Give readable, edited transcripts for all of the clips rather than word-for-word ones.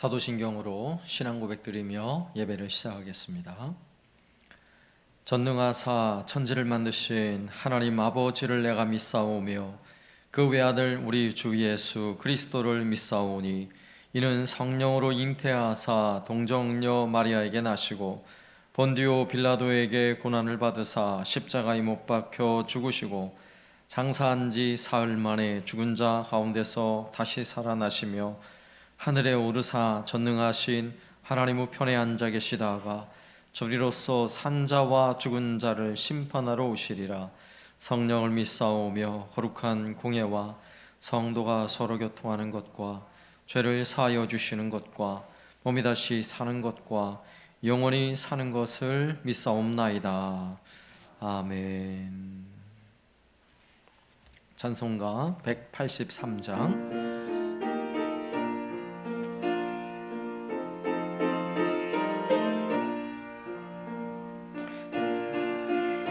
사도신경으로 신앙 고백드리며 예배를 시작하겠습니다. 전능하사 천지를 만드신 하나님 아버지를 내가 믿사오며 그 외아들 우리 주 예수 그리스도를 믿사오니 이는 성령으로 잉태하사 동정녀 마리아에게 나시고 본디오 빌라도에게 고난을 받으사 십자가에 못 박혀 죽으시고 장사한 지 사흘 만에 죽은 자 가운데서 다시 살아나시며 하늘에 오르사 전능하신 하나님 우편에 앉아 계시다가 저리로서 산자와 죽은 자를 심판하러 오시리라. 성령을 믿사오며 거룩한 공예와 성도가 서로 교통하는 것과 죄를 사하여 주시는 것과 몸이 다시 사는 것과 영원히 사는 것을 믿사옵나이다. 아멘. 찬송가 183장.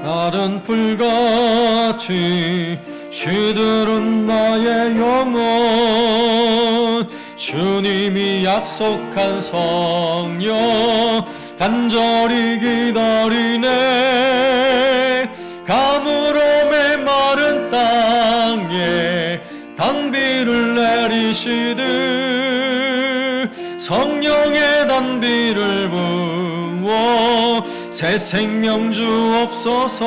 날은 불같이 시들은 나의 영혼 주님이 약속한 성령 간절히 기다리네. 가물어 메마른 땅에 단비를 내리시듯 성령의 단비를 부어 새 생명 주옵소서.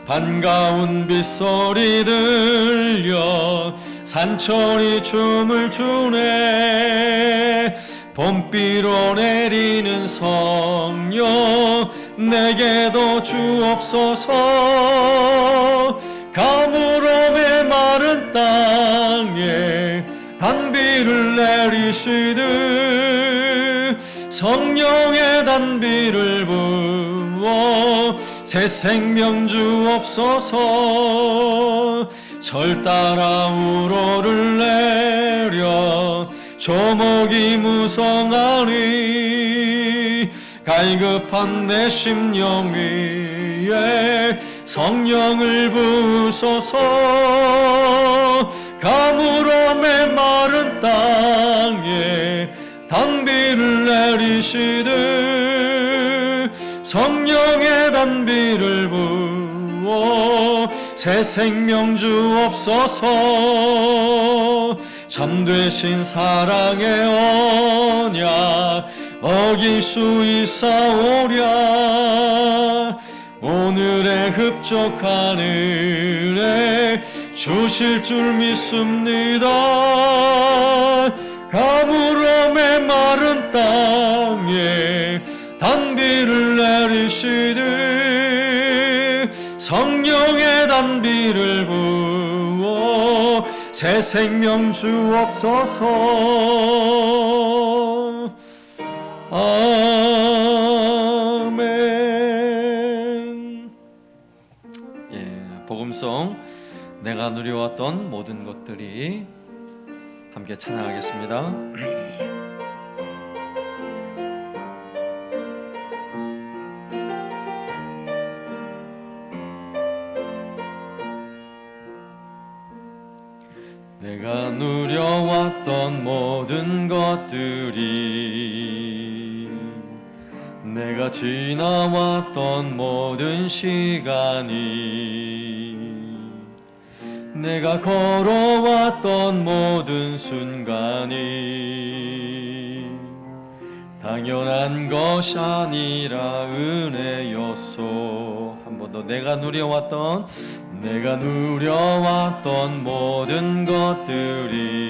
반가운 빗소리 들려 산천이 춤을 추네. 봄비로 내리는 성령 내게도 주옵소서. 가물어 메마른 땅에 단비를 내리시듯 성령의 단비를 부어 새 생명 주옵소서. 절 따라 우러를 내려 조목이 무성하니 갈급한 내 심령 위에 성령을 부으소서. 가물어 메마른 땅에 단비를 내리시듯 성령의 단비를 부어 새 생명 주옵소서. 참되신 사랑의 언약 어길 수 있사오랴. 오늘의 흡족한 은혜 주실 줄 믿습니다. 가물어 메마른 땅에 단비를 내리시듯 성령의 단비를 부어 새 생명 주옵소서. 아멘. 복음송 내가 누려왔던 모든 것들이 함께 찬양하겠습니다. 내가 누려왔던 모든 것들이 내가 지나왔던 모든 시간이 내가 걸어왔던 모든 순간이 당연한 것이 아니라 은혜였소. 한 번 더. 내가 누려왔던 모든 것들이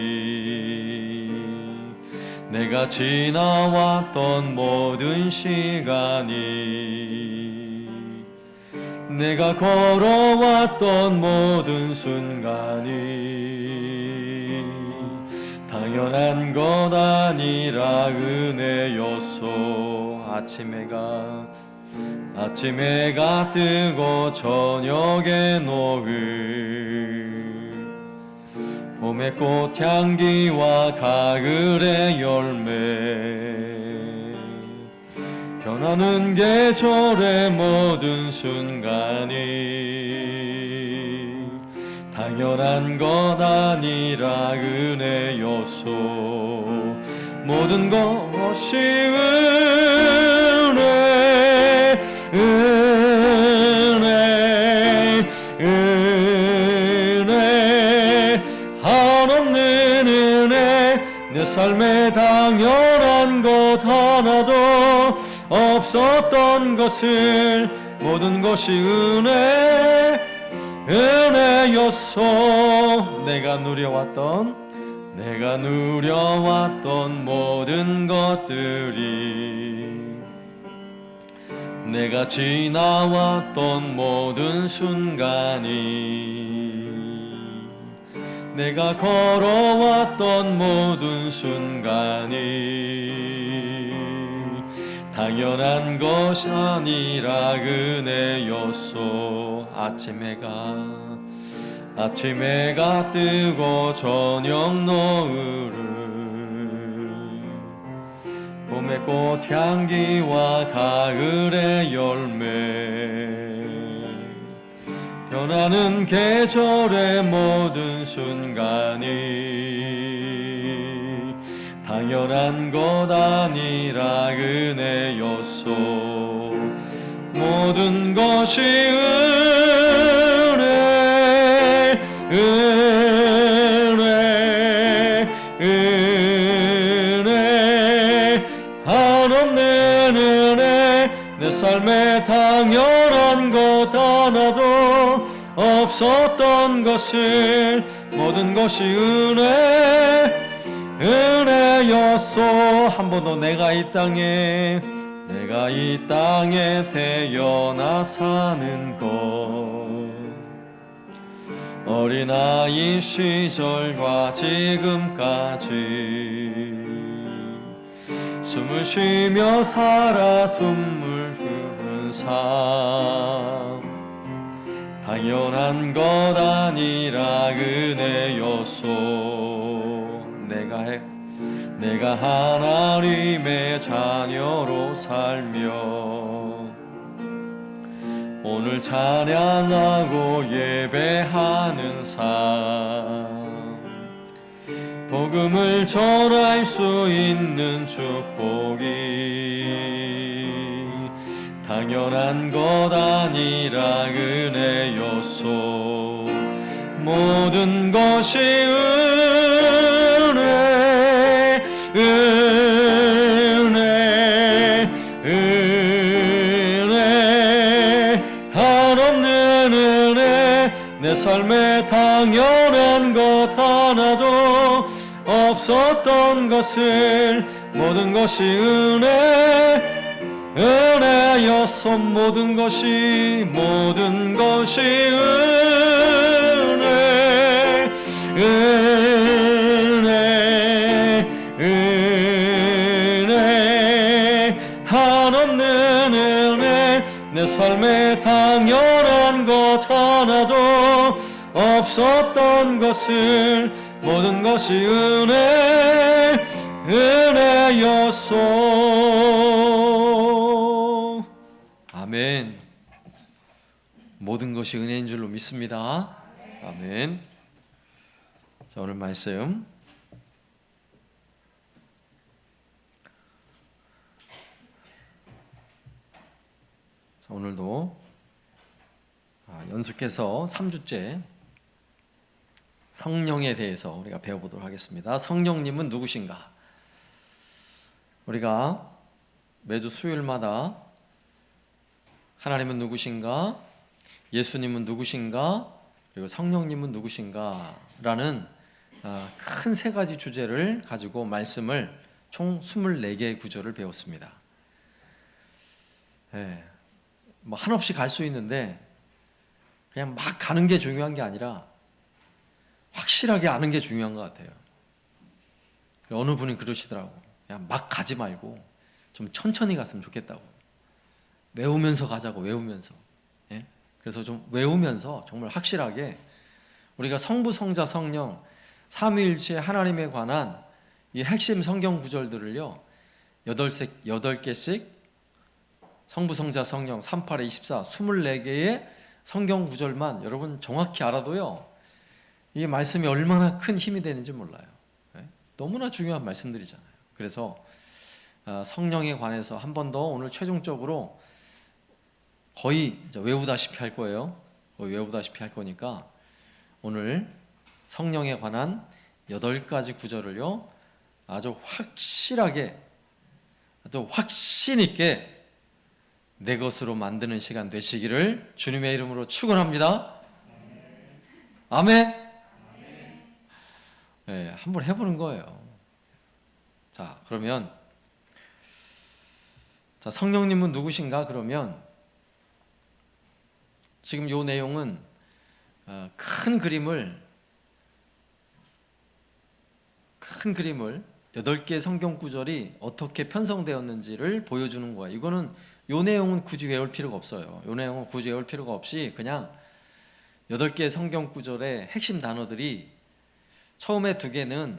내가 지나왔던 모든 시간이 내가 걸어왔던 모든 순간이 당연한 것 아니라 은혜였소. 아침 해가 뜨고 저녁에 노을 봄의 꽃향기와 가을의 열매 변하는 계절의 모든 순간이 당연한 것 아니라 은혜였소. 모든 것이 은혜, 은혜, 은혜, 한없는 은혜. 내 삶에 당연한 것 하나도 없었던 것을 모든 것이 은혜, 은혜였소. 내가 누려왔던 모든 것들이, 내가 지나왔던 모든 순간이, 내가 걸어왔던 모든 순간이 당연한 것이 아니라 은혜였소. 아침 해가 뜨고 저녁 노을을, 봄의 꽃향기와 가을의 열매, 변하는 계절의 모든 순간이 당연한 것 아니라 은혜였소. 모든 것이 은혜, 은혜, 은혜, 한없는 은혜. 내 삶에 당연한 것 하나도 없었던 것을 모든 것이 은혜, 은혜였소. 한 번 더. 내가 이 땅에 태어나 사는 것, 어린아이 시절과 지금까지 숨을 쉬며 살아 숨을 흐른 삶, 당연한 것 아니라 은혜였소. 내가 하나님의 자녀로 살며 오늘 찬양하고 예배하는 삶, 복음을 전할 수 있는 축복이 당연한 것 아니라 은혜였소. 모든 것이 은혜, 은혜, 은혜, 한없는 은혜. 내 삶에 당연한 것 하나도 없었던 것을 모든 것이 은혜, 은혜였소. 모든 것이 은혜, 은혜, 은혜, 한없는 은혜. 내 삶에 당연한 것 하나도 없었던 것을 모든 것이 은혜, 은혜였소. 아멘. 모든 것이 은혜인 줄로 믿습니다. 아멘. 자, 오늘 말씀 오늘도 연속해서 3주째 성령에 대해서 우리가 배워보도록 하겠습니다. 성령님은 누구신가? 우리가 매주 수요일마다 하나님은 누구신가? 예수님은 누구신가? 그리고 성령님은 누구신가? 라는 큰 세 가지 주제를 가지고 말씀을 총 24개의 구절을 배웠습니다. 네. 뭐 한없이 갈 수 있는데 그냥 막 가는 게 중요한 게 아니라 확실하게 아는 게 중요한 것 같아요. 어느 분이 그러시더라고. 그냥 막 가지 말고 좀 천천히 갔으면 좋겠다고. 외우면서 가자고. 외우면서. 예? 그래서 좀 외우면서 정말 확실하게 우리가 성부, 성자, 성령 삼위일체 하나님에 관한 이 핵심 성경 구절들을요 8개씩 성부, 성자, 성령 3, 8에 24 24개의 성경 구절만 여러분 정확히 알아도요 이 말씀이 얼마나 큰 힘이 되는지 몰라요. 네? 너무나 중요한 말씀들이잖아요. 그래서 성령에 관해서 한 번 더 오늘 최종적으로 거의 이제 외우다시피 할 거예요. 거의 외우다시피 할 거니까 오늘 성령에 관한 8가지 구절을요 아주 확실하게, 아주 확신 있게 내 것으로 만드는 시간 되시기를 주님의 이름으로 축원합니다. 아멘. 네, 한번 해보는 거예요. 자, 그러면 성령님은 누구신가? 그러면 지금 이 내용은 큰 그림을 8개의 성경 구절이 어떻게 편성되었는지를 보여주는 거예요. 이거는 이 내용은 굳이 외울 필요가 없어요. 이 내용은 굳이 외울 필요가 없이 그냥 8개의 성경 구절의 핵심 단어들이 처음에 2개는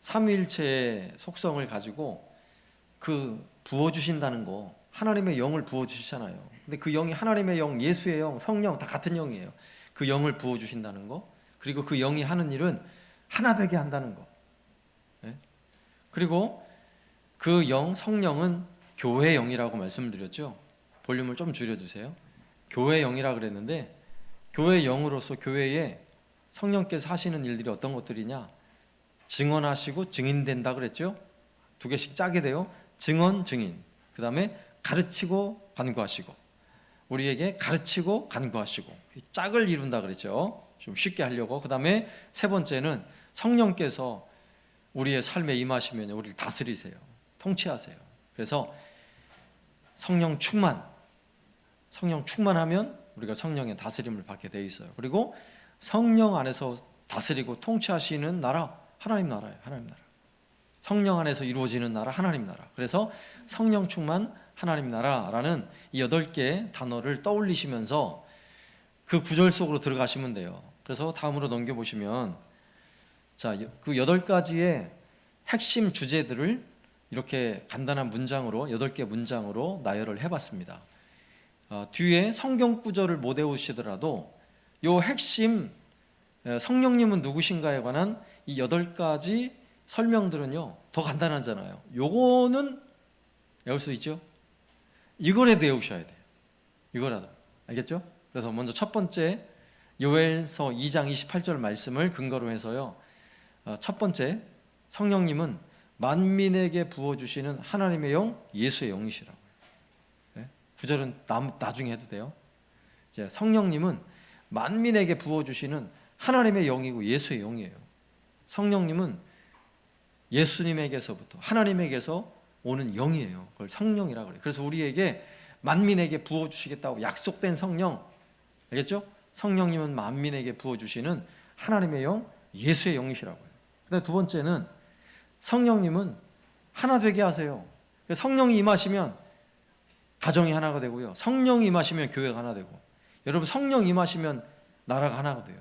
삼위일체의 속성을 가지고 부어주신다는 거, 하나님의 영을 부어주시잖아요. 근데 그 영이 하나님의 영, 예수의 영, 성령 다 같은 영이에요. 그 영을 부어주신다는 거, 그리고 그 영이 하는 일은 하나 되게 한다는 거. 그리고 그 영, 성령은 교회 영이라고 말씀을 드렸죠. 볼륨을 좀 줄여주세요. 교회 영이라 그랬는데 교회 영으로서 교회에 성령께서 하시는 일들이 어떤 것들이냐? 증언하시고 증인된다 그랬죠. 2개씩 짜게 돼요. 증언, 증인. 그 다음에 가르치고 간구하시고, 우리에게 가르치고 간구하시고, 이 짝을 이룬다 그랬죠. 좀 쉽게 하려고. 그 다음에 3번째는 성령께서 우리의 삶에 임하시면 우리를 다스리세요. 통치하세요. 그래서 성령 충만하면 우리가 성령의 다스림을 받게 돼 있어요. 그리고 성령 안에서 다스리고 통치하시는 나라, 하나님 나라예요. 하나님 나라. 성령 안에서 이루어지는 나라, 하나님 나라. 그래서 성령 충만, 하나님 나라라는 이 8개의 단어를 떠올리시면서 그 구절 속으로 들어가시면 돼요. 그래서 다음으로 넘겨보시면, 자, 그 8가지의 핵심 주제들을 이렇게 간단한 문장으로 8개 문장으로 나열을 해봤습니다. 뒤에 성경 구절을 못 외우시더라도 요 핵심 성령님은 누구신가에 관한 이 8가지 설명들은요 더 간단하잖아요. 요거는 외울 수 있죠? 이거라도 외우셔야 돼요. 이거라도. 알겠죠? 그래서 먼저 첫 번째 요엘서 2장 28절 말씀을 근거로 해서요, 첫 번째, 성령님은 만민에게 부어주시는 하나님의 영, 예수의 영이시라고요. 네? 구절은 나중에 해도 돼요. 이제 성령님은 만민에게 부어주시는 하나님의 영이고 예수의 영이에요. 성령님은 예수님에게서부터, 하나님에게서 오는 영이에요. 그걸 성령이라고 그래요. 그래서 우리에게 만민에게 부어주시겠다고 약속된 성령, 알겠죠? 성령님은 만민에게 부어주시는 하나님의 영, 예수의 영이시라고요. 그다음 2번째는 성령님은 하나 되게 하세요. 성령이 임하시면 가정이 하나가 되고요, 성령이 임하시면 교회가 하나 되고, 여러분 성령이 임하시면 나라가 하나가 돼요.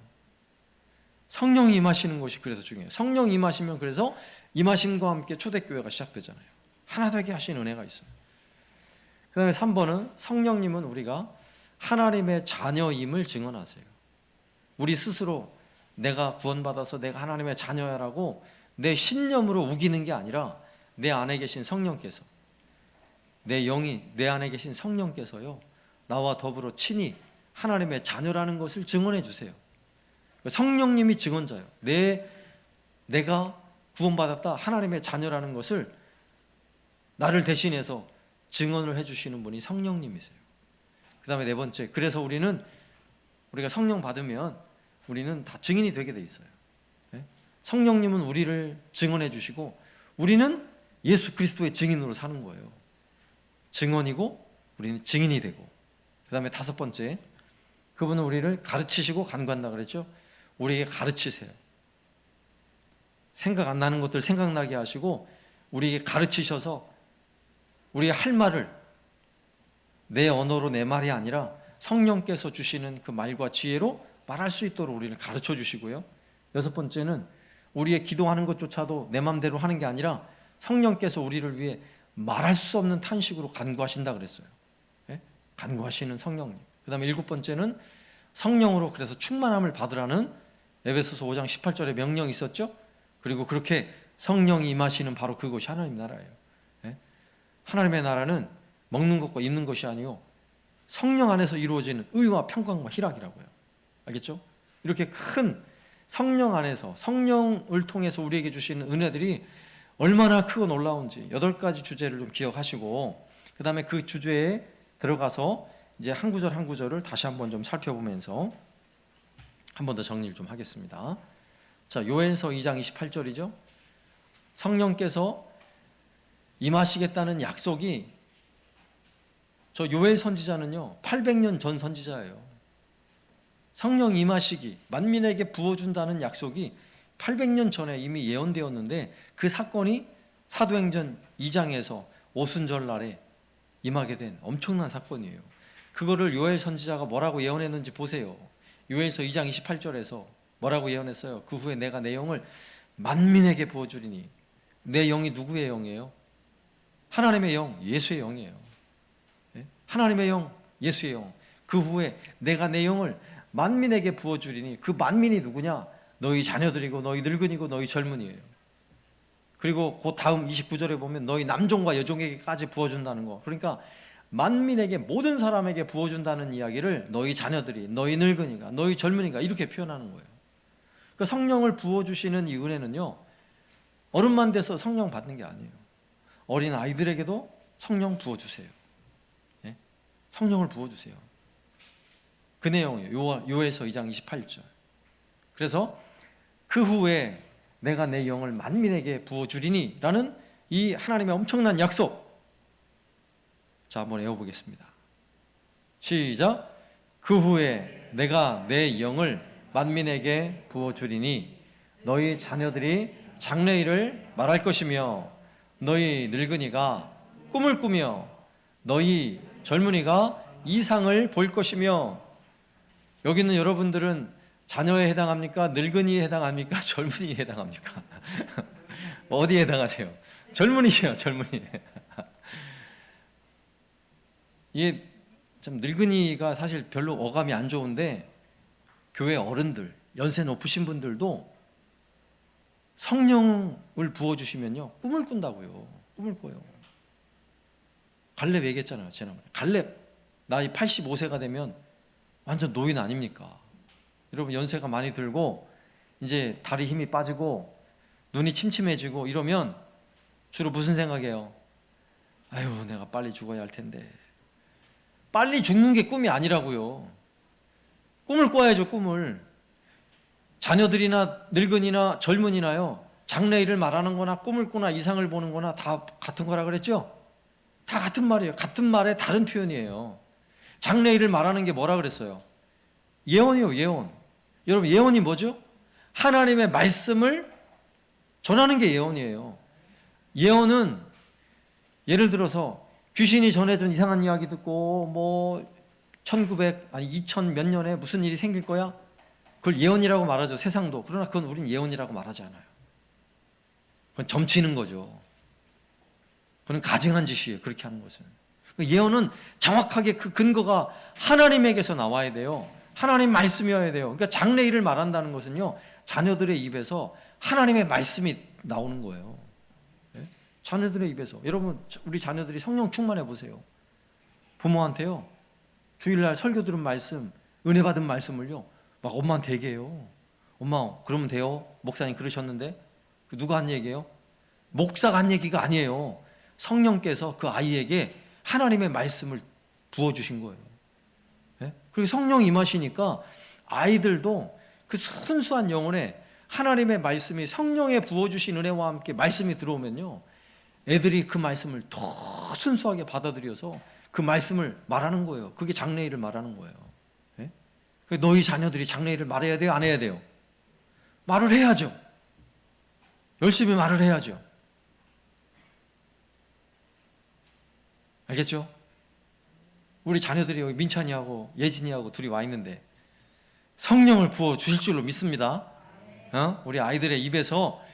성령이 임하시는 것이 그래서 중요해요. 성령이 임하시면 그래서 임하심과 함께 초대교회가 시작되잖아요. 하나 되게 하시는 은혜가 있어요. 그 다음에 3번은 성령님은 우리가 하나님의 자녀임을 증언하세요. 우리 스스로 내가 구원받아서 내가 하나님의 자녀야라고 내 신념으로 우기는 게 아니라 내 안에 계신 성령께서, 내 영이 내 안에 계신 성령께서요 나와 더불어 친히 하나님의 자녀라는 것을 증언해 주세요. 성령님이 증언자예요. 내가 구원받았다, 하나님의 자녀라는 것을 나를 대신해서 증언을 해주시는 분이 성령님이세요. 그 다음에 4번째, 그래서 우리가 성령 받으면 우리는 다 증인이 되게 돼 있어요. 성령님은 우리를 증언해 주시고 우리는 예수 그리스도의 증인으로 사는 거예요. 증언이고 우리는 증인이 되고, 그 다음에 5번째, 그분은 우리를 가르치시고 간구한다 그랬죠. 우리에게 가르치세요. 생각 안 나는 것들 생각나게 하시고 우리에게 가르치셔서 우리의 할 말을 내 언어로 내 말이 아니라 성령께서 주시는 그 말과 지혜로 말할 수 있도록 우리를 가르쳐 주시고요. 6번째는 우리의 기도하는 것조차도 내 맘대로 하는 게 아니라 성령께서 우리를 위해 말할 수 없는 탄식으로 간구하신다 그랬어요. 네? 간구하시는 성령님. 그 다음에 7번째는 성령으로 그래서 충만함을 받으라는 에베소서 5장 18절의 명령이 있었죠. 그리고 그렇게 성령이 임하시는 바로 그곳이 하나님 나라예요. 예? 하나님의 나라는 먹는 것과 입는 것이 아니요 성령 안에서 이루어지는 의와 평강과 희락이라고요. 알겠죠? 이렇게 큰 성령 안에서 성령을 통해서 우리에게 주시는 은혜들이 얼마나 크고 놀라운지 8가지 주제를 좀 기억하시고 그 다음에 그 주제에 들어가서 이제 한 구절 한 구절을 다시 한번 좀 살펴보면서 한 번 더 정리를 좀 하겠습니다. 자, 요엘서 2장 28절이죠. 성령께서 임하시겠다는 약속이, 저 요엘 선지자는요 800년 전 선지자예요. 성령 임하시기, 만민에게 부어준다는 약속이 800년 전에 이미 예언되었는데 그 사건이 사도행전 2장에서 오순절 날에 임하게 된 엄청난 사건이에요. 그거를 요엘 선지자가 뭐라고 예언했는지 보세요. 요엘서 2장 28절에서 뭐라고 예언했어요? 그 후에 내가 내 영을 만민에게 부어주리니. 내 영이 누구의 영이에요? 하나님의 영, 예수의 영이에요. 하나님의 영, 예수의 영. 그 후에 내가 내 영을 만민에게 부어주리니. 그 만민이 누구냐? 너희 자녀들이고 너희 늙은이고 너희 젊은이에요. 그리고 그 다음 29절에 보면 너희 남종과 여종에게까지 부어준다는 거. 그러니까 만민에게, 모든 사람에게 부어준다는 이야기를 너희 자녀들이, 너희 늙은이가, 너희 젊은이가 이렇게 표현하는 거예요. 그 성령을 부어주시는 이 은혜는요 어른만 돼서 성령 받는 게 아니에요. 어린 아이들에게도 성령 부어주세요. 네? 성령을 부어주세요. 그 내용이에요. 요에서 2장 28절. 그래서 그 후에 내가 내 영을 만민에게 부어주리니 라는 이 하나님의 엄청난 약속. 자, 한번 외워보겠습니다. 시작. 그 후에 내가 내 영을 만민에게 부어주리니 너희 자녀들이 장래일을 말할 것이며 너희 늙은이가 꿈을 꾸며 너희 젊은이가 이상을 볼 것이며. 여기 있는 여러분들은 자녀에 해당합니까? 늙은이에 해당합니까? 젊은이에 해당합니까? 어디에 해당하세요? 젊은이에요. 젊은이. 이게 참 늙은이가 사실 별로 어감이 안 좋은데 교회 어른들, 연세 높으신 분들도 성령을 부어주시면요 꿈을 꾼다고요. 꿈을 꿔요. 갈렙 얘기했잖아요 지난번에. 갈렙 나이 85세가 되면 완전 노인 아닙니까? 여러분 연세가 많이 들고 이제 다리 힘이 빠지고 눈이 침침해지고 이러면 주로 무슨 생각해요? 아유 내가 빨리 죽어야 할 텐데. 빨리 죽는 게 꿈이 아니라고요. 꿈을 꿔야죠. 꿈을. 자녀들이나 늙은이나 젊은이나요 장래일을 말하는 거나 꿈을 꾸나 이상을 보는 거나 다 같은 거라 그랬죠? 다 같은 말이에요. 같은 말의 다른 표현이에요. 장래일을 말하는 게 뭐라 그랬어요? 예언이요. 예언. 여러분 예언이 뭐죠? 하나님의 말씀을 전하는 게 예언이에요. 예언은 예를 들어서 귀신이 전해준 이상한 이야기 듣고 뭐 2000 몇 년에 무슨 일이 생길 거야? 그걸 예언이라고 말하죠. 세상도. 그러나 그건 우린 예언이라고 말하지 않아요. 그건 점치는 거죠. 그건 가증한 짓이에요. 그렇게 하는 것은. 예언은 정확하게 그 근거가 하나님에게서 나와야 돼요. 하나님 말씀이어야 돼요. 그러니까 장래일을 말한다는 것은요 자녀들의 입에서 하나님의 말씀이 나오는 거예요. 자녀들의 입에서. 여러분 우리 자녀들이 성령 충만해 보세요. 부모한테요 주일날 설교 들은 말씀, 은혜 받은 말씀을요 막 엄마한테 얘기해요. 엄마 그러면 돼요? 목사님 그러셨는데. 누가 한 얘기예요? 목사가 한 얘기가 아니에요. 성령께서 그 아이에게 하나님의 말씀을 부어주신 거예요. 그리고 성령이 임하시니까 아이들도 그 순수한 영혼에 하나님의 말씀이, 성령에 부어주신 은혜와 함께 말씀이 들어오면요 애들이 그 말씀을 더 순수하게 받아들여서 그 말씀을 말하는 거예요. 그게 장래일을 말하는 거예요. 너희 자녀들이 장래일을 말해야 돼요? 안 해야 돼요? 말을 해야죠. 열심히 말을 해야죠. 알겠죠? 우리 자녀들이 여기 민찬이하고 예진이하고 둘이 와 있는데 성령을 부어 주실 줄로 믿습니다. 우리 아이들의 입에서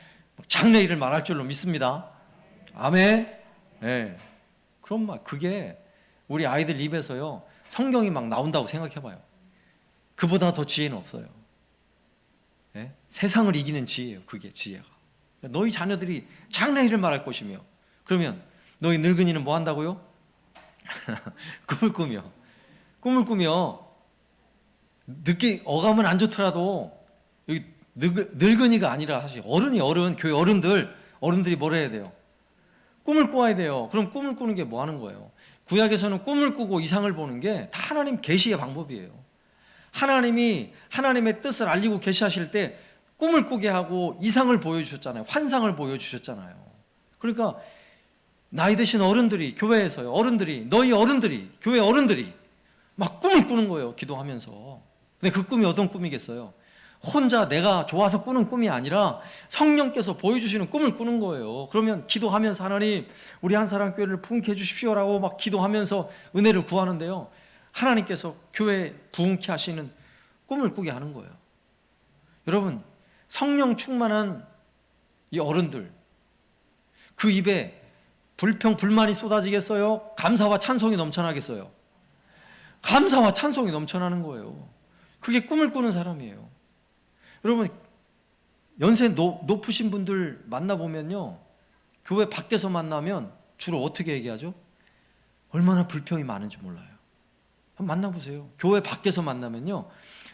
장래일을 말할 줄로 믿습니다. 아멘. 네. 그럼 막 그게 우리 아이들 입에서요 성경이 막 나온다고 생각해봐요. 그보다 더 지혜는 없어요. 네? 세상을 이기는 지혜예요. 그게 지혜가. 너희 자녀들이 장래일을 말할 것이며. 그러면 너희 늙은이는 뭐 한다고요? 꿈을 꾸며 늦게 어감은 안 좋더라도 여기 늙은이가 아니라 사실 어른, 교회 어른들이 뭘 해야 돼요? 꿈을 꾸어야 돼요. 그럼 꿈을 꾸는 게 뭐 하는 거예요? 구약에서는 꿈을 꾸고 이상을 보는 게 다 하나님 계시의 방법이에요. 하나님이 하나님의 뜻을 알리고 계시하실 때 꿈을 꾸게 하고 이상을 보여주셨잖아요. 환상을 보여주셨잖아요. 그러니까 나이 드신 어른들이, 교회에서요, 너희 어른들이, 교회 어른들이 막 꿈을 꾸는 거예요. 기도하면서. 근데 그 꿈이 어떤 꿈이겠어요? 혼자 내가 좋아서 꾸는 꿈이 아니라 성령께서 보여주시는 꿈을 꾸는 거예요. 그러면 기도하면서 하나님, 우리 한사랑교회를 부흥케 해주십시오라고 막 기도하면서 은혜를 구하는데요, 하나님께서 교회 부흥케 하시는 꿈을 꾸게 하는 거예요. 여러분, 성령 충만한 이 어른들, 그 입에 불평, 불만이 쏟아지겠어요? 감사와 찬송이 넘쳐나겠어요? 감사와 찬송이 넘쳐나는 거예요. 그게 꿈을 꾸는 사람이에요. 여러분, 연세 높으신 분들 만나보면요, 교회 밖에서 만나면 주로 어떻게 얘기하죠? 얼마나 불평이 많은지 몰라요. 한번 만나보세요. 교회 밖에서 만나면요,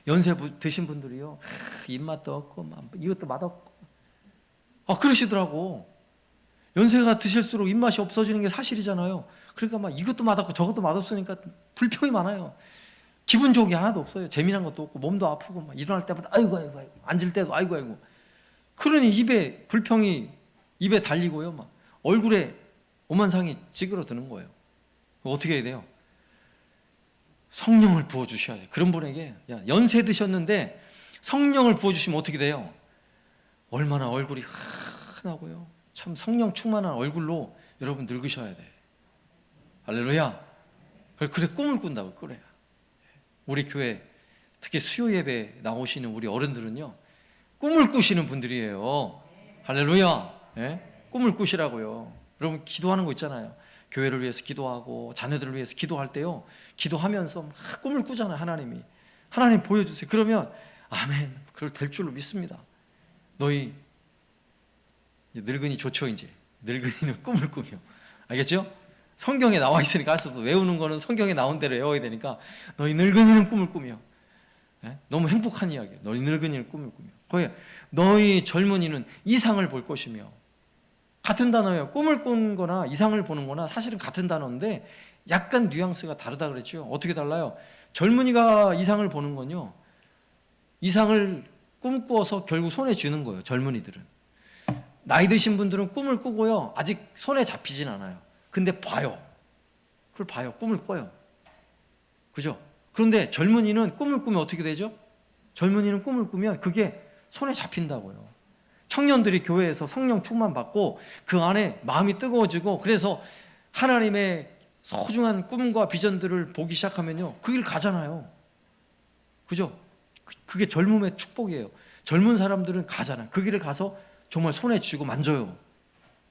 연세 드신 분들이요, 입맛도 없고 이것도 맛없고 그러시더라고. 연세가 드실수록 입맛이 없어지는 게 사실이잖아요. 그러니까 막 이것도 맛없고 저것도 맛없으니까 불평이 많아요. 기분 좋은 게 하나도 없어요. 재미난 것도 없고 몸도 아프고 막 일어날 때마다 아이고 앉을 때도 아이고. 그러니 입에 불평이 입에 달리고요, 막 얼굴에 오만상이 찌그러드는 거예요. 어떻게 해야 돼요? 성령을 부어주셔야 돼요. 그런 분에게, 야, 연세 드셨는데 성령을 부어주시면 어떻게 돼요? 얼마나 얼굴이 환하고요, 참 성령 충만한 얼굴로 여러분 늙으셔야 돼. 할렐루야. 그래 꿈을 꾼다고. 그래요. 우리 교회 특히 수요 예배 나오시는 우리 어른들은요, 꿈을 꾸시는 분들이에요. 할렐루야. 예? 꿈을 꾸시라고요. 여러분, 기도하는 거 있잖아요. 교회를 위해서 기도하고 자녀들을 위해서 기도할 때요, 기도하면서 막 꿈을 꾸잖아요. 하나님 보여주세요. 그러면 아멘, 그걸 될 줄로 믿습니다. 너희 늙은이 좋죠. 이제 늙은이는 꿈을 꾸며. 알겠죠? 성경에 나와 있으니까 할 수 없어. 외우는 거는 성경에 나온 대로 외워야 되니까 너희 늙은이는 꿈을 꾸며. 예? 너무 행복한 이야기예요. 너희 늙은이는 꿈을 꾸며. 거기에 너희 젊은이는 이상을 볼 것이며. 같은 단어예요. 꿈을 꾼 거나 이상을 보는 거나 사실은 같은 단어인데 약간 뉘앙스가 다르다 그랬죠. 어떻게 달라요? 젊은이가 이상을 보는 건요, 이상을 꿈꾸어서 결국 손에 쥐는 거예요. 젊은이들은. 나이 드신 분들은 꿈을 꾸고요, 아직 손에 잡히진 않아요. 근데 봐요. 그걸 봐요. 꿈을 꿔요. 그죠? 그런데 젊은이는 꿈을 꾸면 어떻게 되죠? 젊은이는 꿈을 꾸면 그게 손에 잡힌다고요. 청년들이 교회에서 성령 충만 받고 그 안에 마음이 뜨거워지고, 그래서 하나님의 소중한 꿈과 비전들을 보기 시작하면요, 그 길 가잖아요. 그죠? 그게 젊음의 축복이에요. 젊은 사람들은 가잖아요. 그 길을 가서 정말 손에 쥐고 만져요.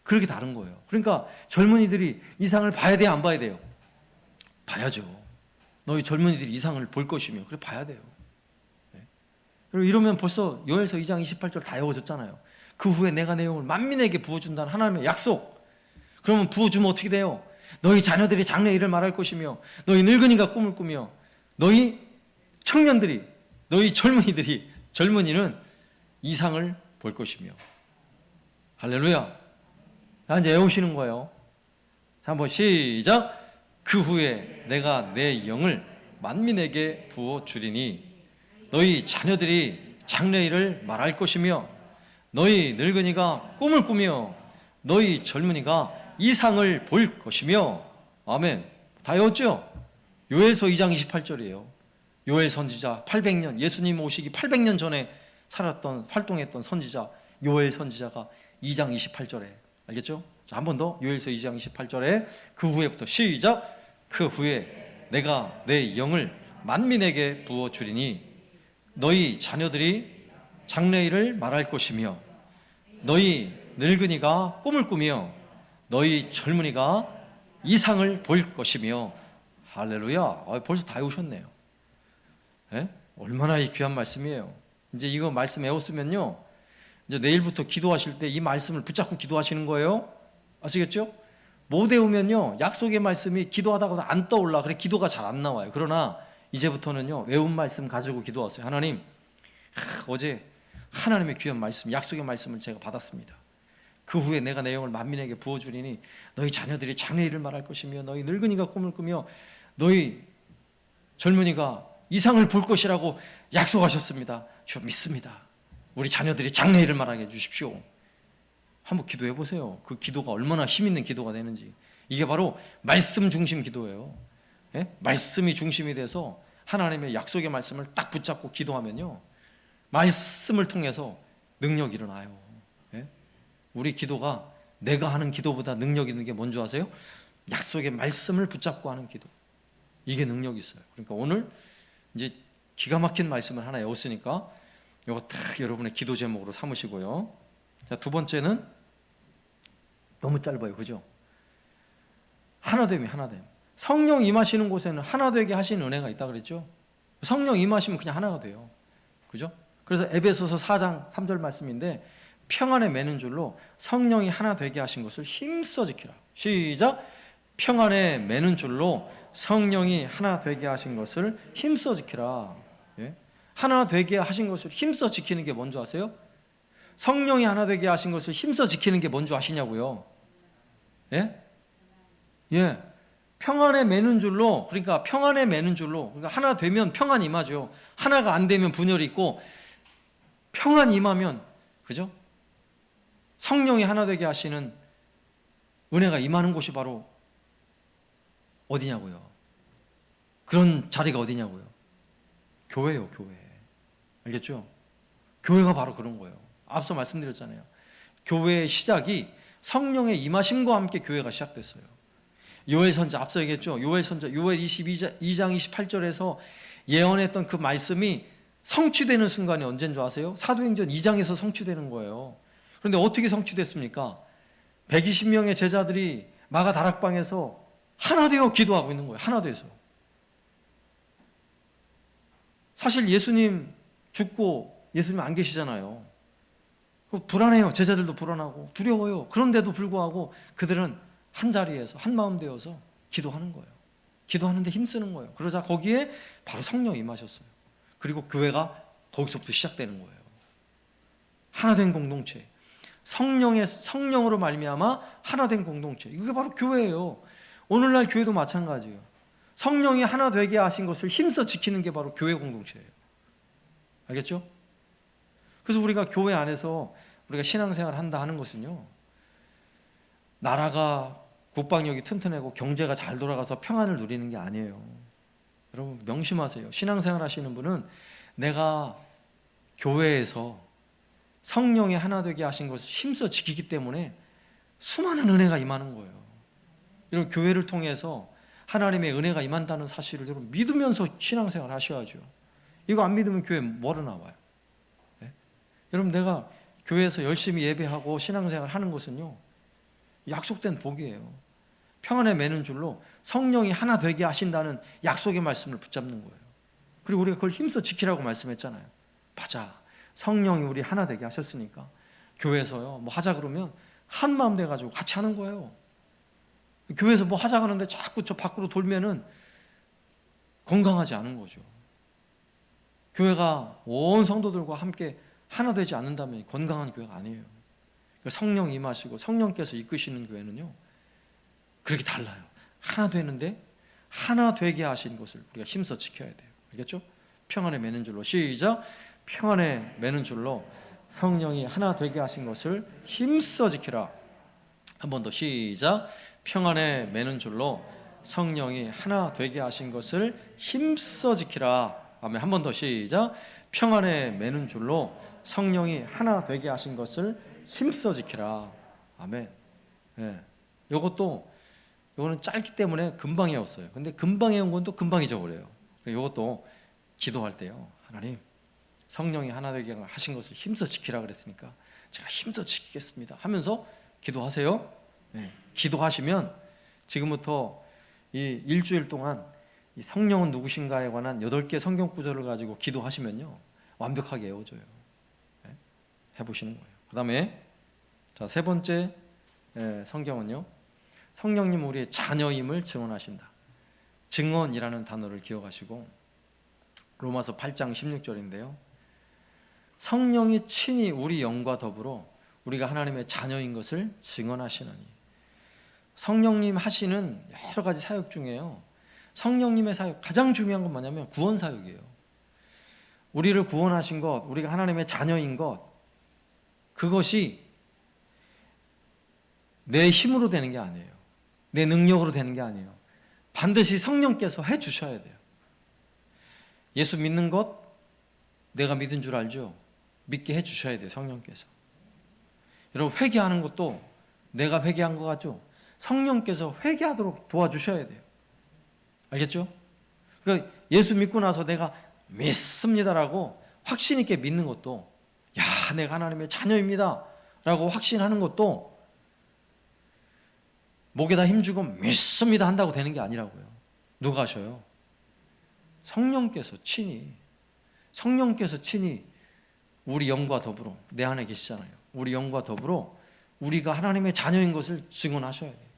그렇게 다른 거예요. 그러니까 젊은이들이 이상을 봐야 돼요, 안 봐야 돼요? 봐야죠. 너희 젊은이들이 이상을 볼 것이며, 그래 봐야 돼요. 네. 그리고 이러면 벌써 요엘서 2장 28절 다 외워졌잖아요. 그 후에 내가 내 영을 만민에게 부어준다는 하나님의 약속. 그러면 부어주면 어떻게 돼요? 너희 자녀들이 장래 일을 말할 것이며, 너희 늙은이가 꿈을 꾸며, 너희 청년들이, 너희 젊은이는 이상을 볼 것이며. 할렐루야. 이제 외우시는 거예요. 자, 한번 시작. 그 후에 내가 내 영을 만민에게 부어주리니 너희 자녀들이 장래일을 말할 것이며, 너희 늙은이가 꿈을 꾸며, 너희 젊은이가 이상을 볼 것이며. 아멘. 다 외웠죠? 요엘서 2장 28절이에요. 요엘 선지자 800년, 예수님 오시기 800년 전에 활동했던 선지자 요엘 선지자가 2장 28절에, 알겠죠? 자, 한 번 더. 요엘서 2장 28절에 그 후에부터 시작. 그 후에 내가 내 영을 만민에게 부어주리니 너희 자녀들이 장래일을 말할 것이며, 너희 늙은이가 꿈을 꾸며, 너희 젊은이가 이상을 볼 것이며. 할렐루야. 벌써 다 외우셨네요. 예? 얼마나 이 귀한 말씀이에요. 이제 이거 말씀 외웠으면요, 이제 내일부터 기도하실 때 이 말씀을 붙잡고 기도하시는 거예요. 아시겠죠? 못 외우면요, 약속의 말씀이 기도하다가도 안 떠올라. 그래 기도가 잘 안 나와요. 그러나 이제부터는요, 외운 말씀 가지고 기도하세요. 하나님, 어제 하나님의 귀한 말씀, 약속의 말씀을 제가 받았습니다. 그 후에 내가 내 영을 만민에게 부어주리니 너희 자녀들이 장래일을 말할 것이며 너희 늙은이가 꿈을 꾸며 너희 젊은이가 이상을 볼 것이라고 약속하셨습니다. 저 믿습니다. 우리 자녀들이 장래일을 말하게 해주십시오. 한번 기도해 보세요. 그 기도가 얼마나 힘 있는 기도가 되는지. 이게 바로 말씀 중심 기도예요. 예? 말씀이 중심이 돼서 하나님의 약속의 말씀을 딱 붙잡고 기도하면요, 말씀을 통해서 능력이 일어나요. 예? 우리 기도가 내가 하는 기도보다 능력 있는 게 뭔지 아세요? 약속의 말씀을 붙잡고 하는 기도. 이게 능력이 있어요. 그러니까 오늘 이제 기가 막힌 말씀을 하나 외웠으니까 이거 딱 여러분의 기도 제목으로 삼으시고요. 자, 두 번째는 너무 짧아요, 그죠? 하나됨이 하나됨. 성령 임하시는 곳에는 하나되게 하시는 은혜가 있다 그랬죠? 성령 임하시면 그냥 하나가 돼요, 그죠? 그래서 에베소서 4장 3절 말씀인데, 평안에 매는 줄로 성령이 하나 되게 하신 것을 힘써 지키라. 시작. 평안에 매는 줄로 성령이 하나 되게 하신 것을 힘써 지키라. 예? 하나 되게 하신 것을 힘써 지키는 게 뭔지 아세요? 성령이 하나 되게 하신 것을 힘써 지키는 게 뭔지 아시냐고요? 예? 예. 평안에 매는 줄로, 그러니까 평안에 매는 줄로, 그러니까 하나 되면 평안이 임하죠. 하나가 안 되면 분열이 있고, 평안이 임하면, 그죠? 성령이 하나 되게 하시는 은혜가 임하는 곳이 바로 어디냐고요? 그런 자리가 어디냐고요? 교회예요, 교회. 알겠죠? 교회가 바로 그런 거예요. 앞서 말씀드렸잖아요. 교회의 시작이 성령의 임하심과 함께 교회가 시작됐어요. 요엘 선자, 앞서 얘기했죠? 요엘 선자, 요엘 2장 28절에서 예언했던 그 말씀이 성취되는 순간이 언제인 줄 아세요? 사도행전 2장에서 성취되는 거예요. 그런데 어떻게 성취됐습니까? 120명의 제자들이 마가 다락방에서 하나 되어 기도하고 있는 거예요. 하나 돼서. 사실 예수님 죽고 예수님 안 계시잖아요. 불안해요. 제자들도 불안하고 두려워요. 그런데도 불구하고 그들은 한 자리에서 한 마음 되어서 기도하는 거예요. 기도하는데 힘쓰는 거예요. 그러자 거기에 바로 성령이 임하셨어요. 그리고 교회가 거기서부터 시작되는 거예요. 하나된 공동체. 성령으로 말미암아 하나된 공동체. 이게 바로 교회예요. 오늘날 교회도 마찬가지예요. 성령이 하나 되게 하신 것을 힘써 지키는 게 바로 교회 공동체예요. 알겠죠? 그래서 우리가 교회 안에서 우리가 신앙생활을 한다 하는 것은요, 나라가 국방력이 튼튼하고 경제가 잘 돌아가서 평안을 누리는 게 아니에요. 여러분 명심하세요. 신앙생활 하시는 분은 내가 교회에서 성령이 하나 되게 하신 것을 힘써 지키기 때문에 수많은 은혜가 임하는 거예요. 이런 교회를 통해서 하나님의 은혜가 임한다는 사실을 여러분 믿으면서 신앙생활 하셔야죠. 이거 안 믿으면 교회 뭐로 나와요? 네? 여러분 내가 교회에서 열심히 예배하고 신앙생활 하는 것은요, 약속된 복이에요. 평안에 매는 줄로 성령이 하나 되게 하신다는 약속의 말씀을 붙잡는 거예요. 그리고 우리가 그걸 힘써 지키라고 말씀했잖아요. 맞아. 성령이 우리 하나 되게 하셨으니까 교회에서요 뭐 하자 그러면 한 마음 돼가지고 같이 하는 거예요. 교회에서 뭐 하자 하는데 자꾸 저 밖으로 돌면은 건강하지 않은 거죠. 교회가 온 성도들과 함께 하나 되지 않는다면 건강한 교회가 아니에요. 그러니까 성령 임하시고 성령께서 이끄시는 교회는요 그렇게 달라요. 하나 되는데 하나 되게 하신 것을 우리가 힘써 지켜야 돼요. 알겠죠? 평안에 매는 줄로 시작. 평안에 매는 줄로 성령이 하나 되게 하신 것을 힘써 지키라. 한 번 더 시작. 평안에 매는 줄로 성령이 하나 되게 하신 것을 힘써 지키라. 아멘. 한 번 더 시작. 평안에 매는 줄로 성령이 하나 되게 하신 것을 힘써 지키라. 아멘. 예. 요거는 짧기 때문에 금방 외웠어요. 근데 금방 외운 건 또 금방 잊어버려요. 요것도 기도할 때요, 하나님 성령이 하나 되게 하신 것을 힘써 지키라 그랬으니까 제가 힘써 지키겠습니다 하면서 기도하세요. 네. 기도하시면 지금부터 이 일주일 동안 이 성령은 누구신가에 관한 8개 성경 구절을 가지고 기도하시면요 완벽하게 외워져요. 네. 해보시는 거예요. 그 다음에 세 번째 성경은요, 성령님 우리의 자녀임을 증언하신다. 증언이라는 단어를 기억하시고, 로마서 8장 16절인데요, 성령이 친히 우리 영과 더불어 우리가 하나님의 자녀인 것을 증언하시나니. 성령님 하시는 여러 가지 사역 중에요, 성령님의 사역 가장 중요한 건 뭐냐면 구원 사역이에요. 우리를 구원하신 것, 우리가 하나님의 자녀인 것, 그것이 내 힘으로 되는 게 아니에요. 내 능력으로 되는 게 아니에요. 반드시 성령께서 해 주셔야 돼요. 예수 믿는 것 내가 믿은 줄 알죠? 믿게 해 주셔야 돼요, 성령께서. 여러분, 회개하는 것도 내가 회개한 것 같죠? 성령께서 회개하도록 도와주셔야 돼요. 알겠죠? 그러니까 예수 믿고 나서 내가 믿습니다라고 확신 있게 믿는 것도, 야, 내가 하나님의 자녀입니다 라고 확신하는 것도 목에다 힘주고 믿습니다 한다고 되는 게 아니라고요. 누가 하셔요? 성령께서 친히 우리 영과 더불어, 내 안에 계시잖아요. 우리 영과 더불어 우리가 하나님의 자녀인 것을 증언하셔야 돼요.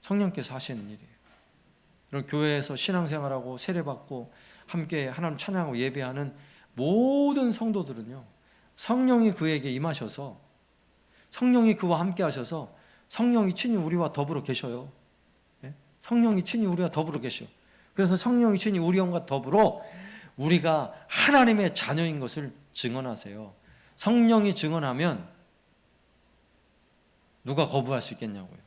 성령께서 하시는 일이에요. 그럼 교회에서 신앙생활하고 세례받고 함께 하나님 찬양하고 예배하는 모든 성도들은요, 성령이 그에게 임하셔서, 성령이 그와 함께 하셔서 성령이 친히 우리와 더불어 계셔요. 성령이 친히 우리와 더불어 계셔. 그래서 성령이 친히 우리 영과 더불어 우리가 하나님의 자녀인 것을 증언하세요. 성령이 증언하면 누가 거부할 수 있겠냐고요.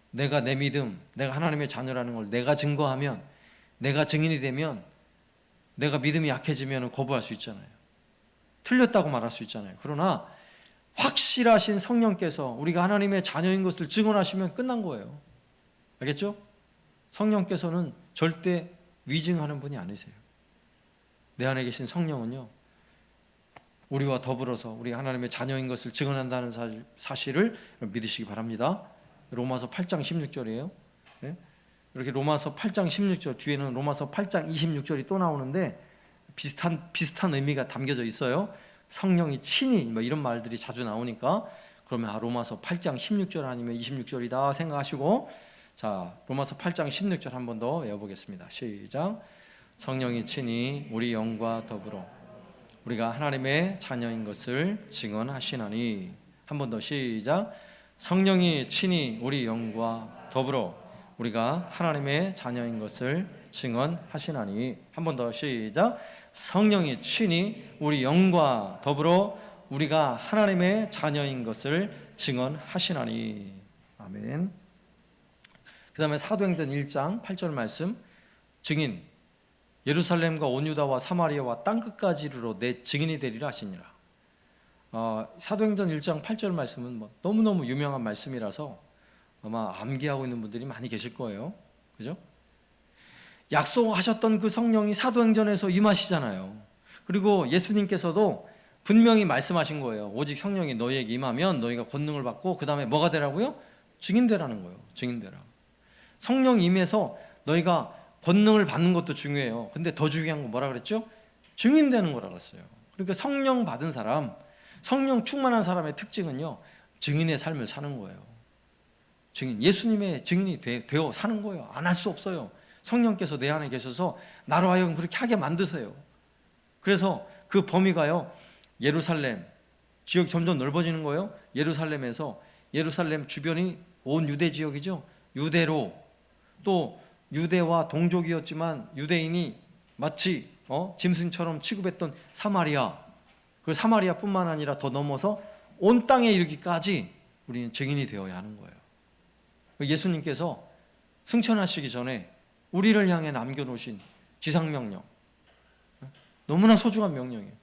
내가 내 믿음, 내가 하나님의 자녀라는 걸 내가 증거하면, 내가 증인이 되면, 내가 믿음이 약해지면 거부할 수 있잖아요. 틀렸다고 말할 수 있잖아요. 그러나 확실하신 성령께서 우리가 하나님의 자녀인 것을 증언하시면 끝난 거예요. 알겠죠? 성령께서는 절대 위증하는 분이 아니세요. 내 안에 계신 성령은요, 우리와 더불어서 우리가 하나님의 자녀인 것을 증언한다는 사실을 믿으시기 바랍니다. 로마서 8장 16절이에요. 이렇게 로마서 8장 16절 뒤에는 로마서 8장 26절이 또 나오는데 비슷한 의미가 담겨져 있어요. 성령이 친히 이런 말들이 자주 나오니까, 그러면 로마서 8장 16절 아니면 26절이다 생각하시고, 자, 로마서 8장 16절 한 번 더 외워보겠습니다. 시작. 성령이 친히 우리 영과 더불어 우리가 하나님의 자녀인 것을 증언하시나니. 한 번 더 시작. 성령이 친히 우리 영과 더불어 우리가 하나님의 자녀인 것을 증언하시나니. 한 번 더 시작. 성령이 친히 우리 영과 더불어 우리가 하나님의 자녀인 것을 증언하시나니. 아멘. 그 다음에 사도행전 1장 8절 말씀, 증인, 예루살렘과 온 유다와 사마리아와 땅끝까지 이르러 내 증인이 되리라 하시니라. 사도행전 1장 8절 말씀은 너무너무 유명한 말씀이라서 아마 암기하고 있는 분들이 많이 계실 거예요. 그죠? 약속하셨던 그 성령이 사도행전에서 임하시잖아요. 그리고 예수님께서도 분명히 말씀하신 거예요. 오직 성령이 너희에게 임하면 너희가 권능을 받고, 그 다음에 뭐가 되라고요? 증인되라는 거예요. 증인되라. 성령 임해서 너희가 권능을 받는 것도 중요해요. 근데 더 중요한 건 뭐라 그랬죠? 증인되는 거라 그랬어요. 그러니까 성령 받은 사람, 성령 충만한 사람의 특징은요, 증인의 삶을 사는 거예요. 증인, 예수님의 증인이 되어 사는 거예요. 안 할 수 없어요. 성령께서 내 안에 계셔서 나로 하여금 그렇게 하게 만드세요. 그래서 그 범위가요, 예루살렘 지역이 점점 넓어지는 거예요. 예루살렘에서, 예루살렘 주변이 온 유대 지역이죠. 유대로, 또 유대와 동족이었지만 유대인이 마치 짐승처럼 취급했던 사마리아, 그 사마리아뿐만 아니라 더 넘어서 온 땅에 이르기까지 우리는 증인이 되어야 하는 거예요. 예수님께서 승천하시기 전에 우리를 향해 남겨놓으신 지상명령, 너무나 소중한 명령이에요.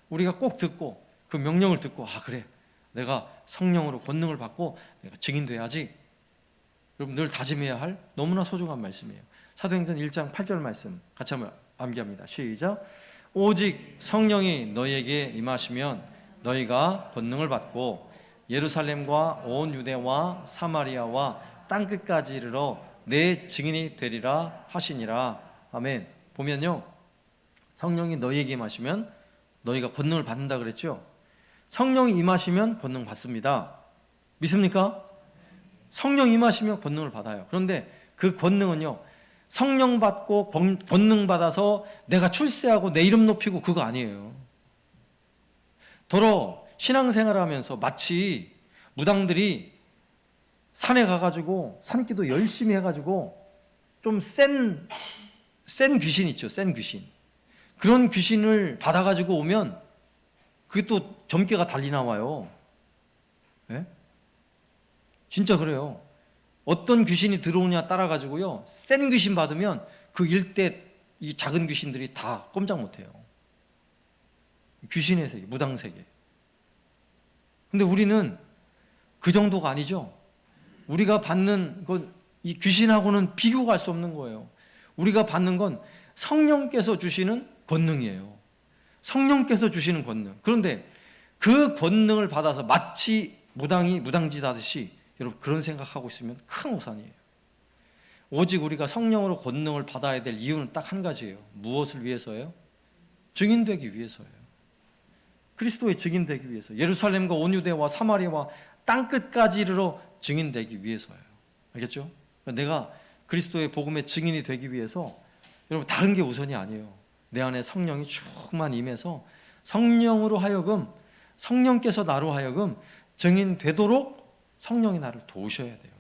우리가 꼭 듣고 그 명령을 듣고, 아 그래, 내가 성령으로 권능을 받고 내가 증인돼야지, 여러분 늘 다짐해야 할 너무나 소중한 말씀이에요. 사도행전 1장 8절 말씀 같이 한번 암기합니다. 시작. 오직 성령이 너희에게 임하시면 너희가 권능을 받고 예루살렘과 온 유대와 사마리아와 땅끝까지 이르러 내 증인이 되리라 하시니라. 아멘. 보면요, 성령이 너희에게 임하시면 너희가 권능을 받는다 그랬죠. 성령이 임하시면 권능 받습니다. 믿습니까? 성령 임하시면 권능을 받아요. 그런데 그 권능은요, 성령 받고 권능 받아서 내가 출세하고 내 이름 높이고 그거 아니에요. 더러 신앙생활 하면서 마치 무당들이 산에 가가지고 산기도 열심히 해가지고 좀 센 귀신 있죠. 센 귀신. 그런 귀신을 받아가지고 오면 그게 또 점괘가 달리 나와요. 네? 진짜 그래요. 어떤 귀신이 들어오냐 따라가지고요, 센 귀신 받으면 그 일대 이 작은 귀신들이 다 꼼짝 못해요. 귀신의 세계, 무당 세계. 근데 우리는 그 정도가 아니죠. 우리가 받는 이 귀신하고는 비교가 할 수 없는 거예요. 우리가 받는 건 성령께서 주시는 권능이에요. 성령께서 주시는 권능. 그런데 그 권능을 받아서 마치 무당이 무당짓 하듯이 여러분 그런 생각하고 있으면 큰 오산이에요. 오직 우리가 성령으로 권능을 받아야 될 이유는 딱 한 가지예요. 무엇을 위해서예요? 증인되기 위해서예요. 그리스도의 증인되기 위해서. 예루살렘과 온 유대와 사마리아와 땅끝까지 이르러 증인되기 위해서예요. 알겠죠? 내가 그리스도의 복음의 증인이 되기 위해서 여러분 다른 게 우선이 아니에요. 내 안에 성령이 충만 임해서 성령으로 하여금, 성령께서 나로 하여금 증인되도록 성령이 나를 도우셔야 돼요.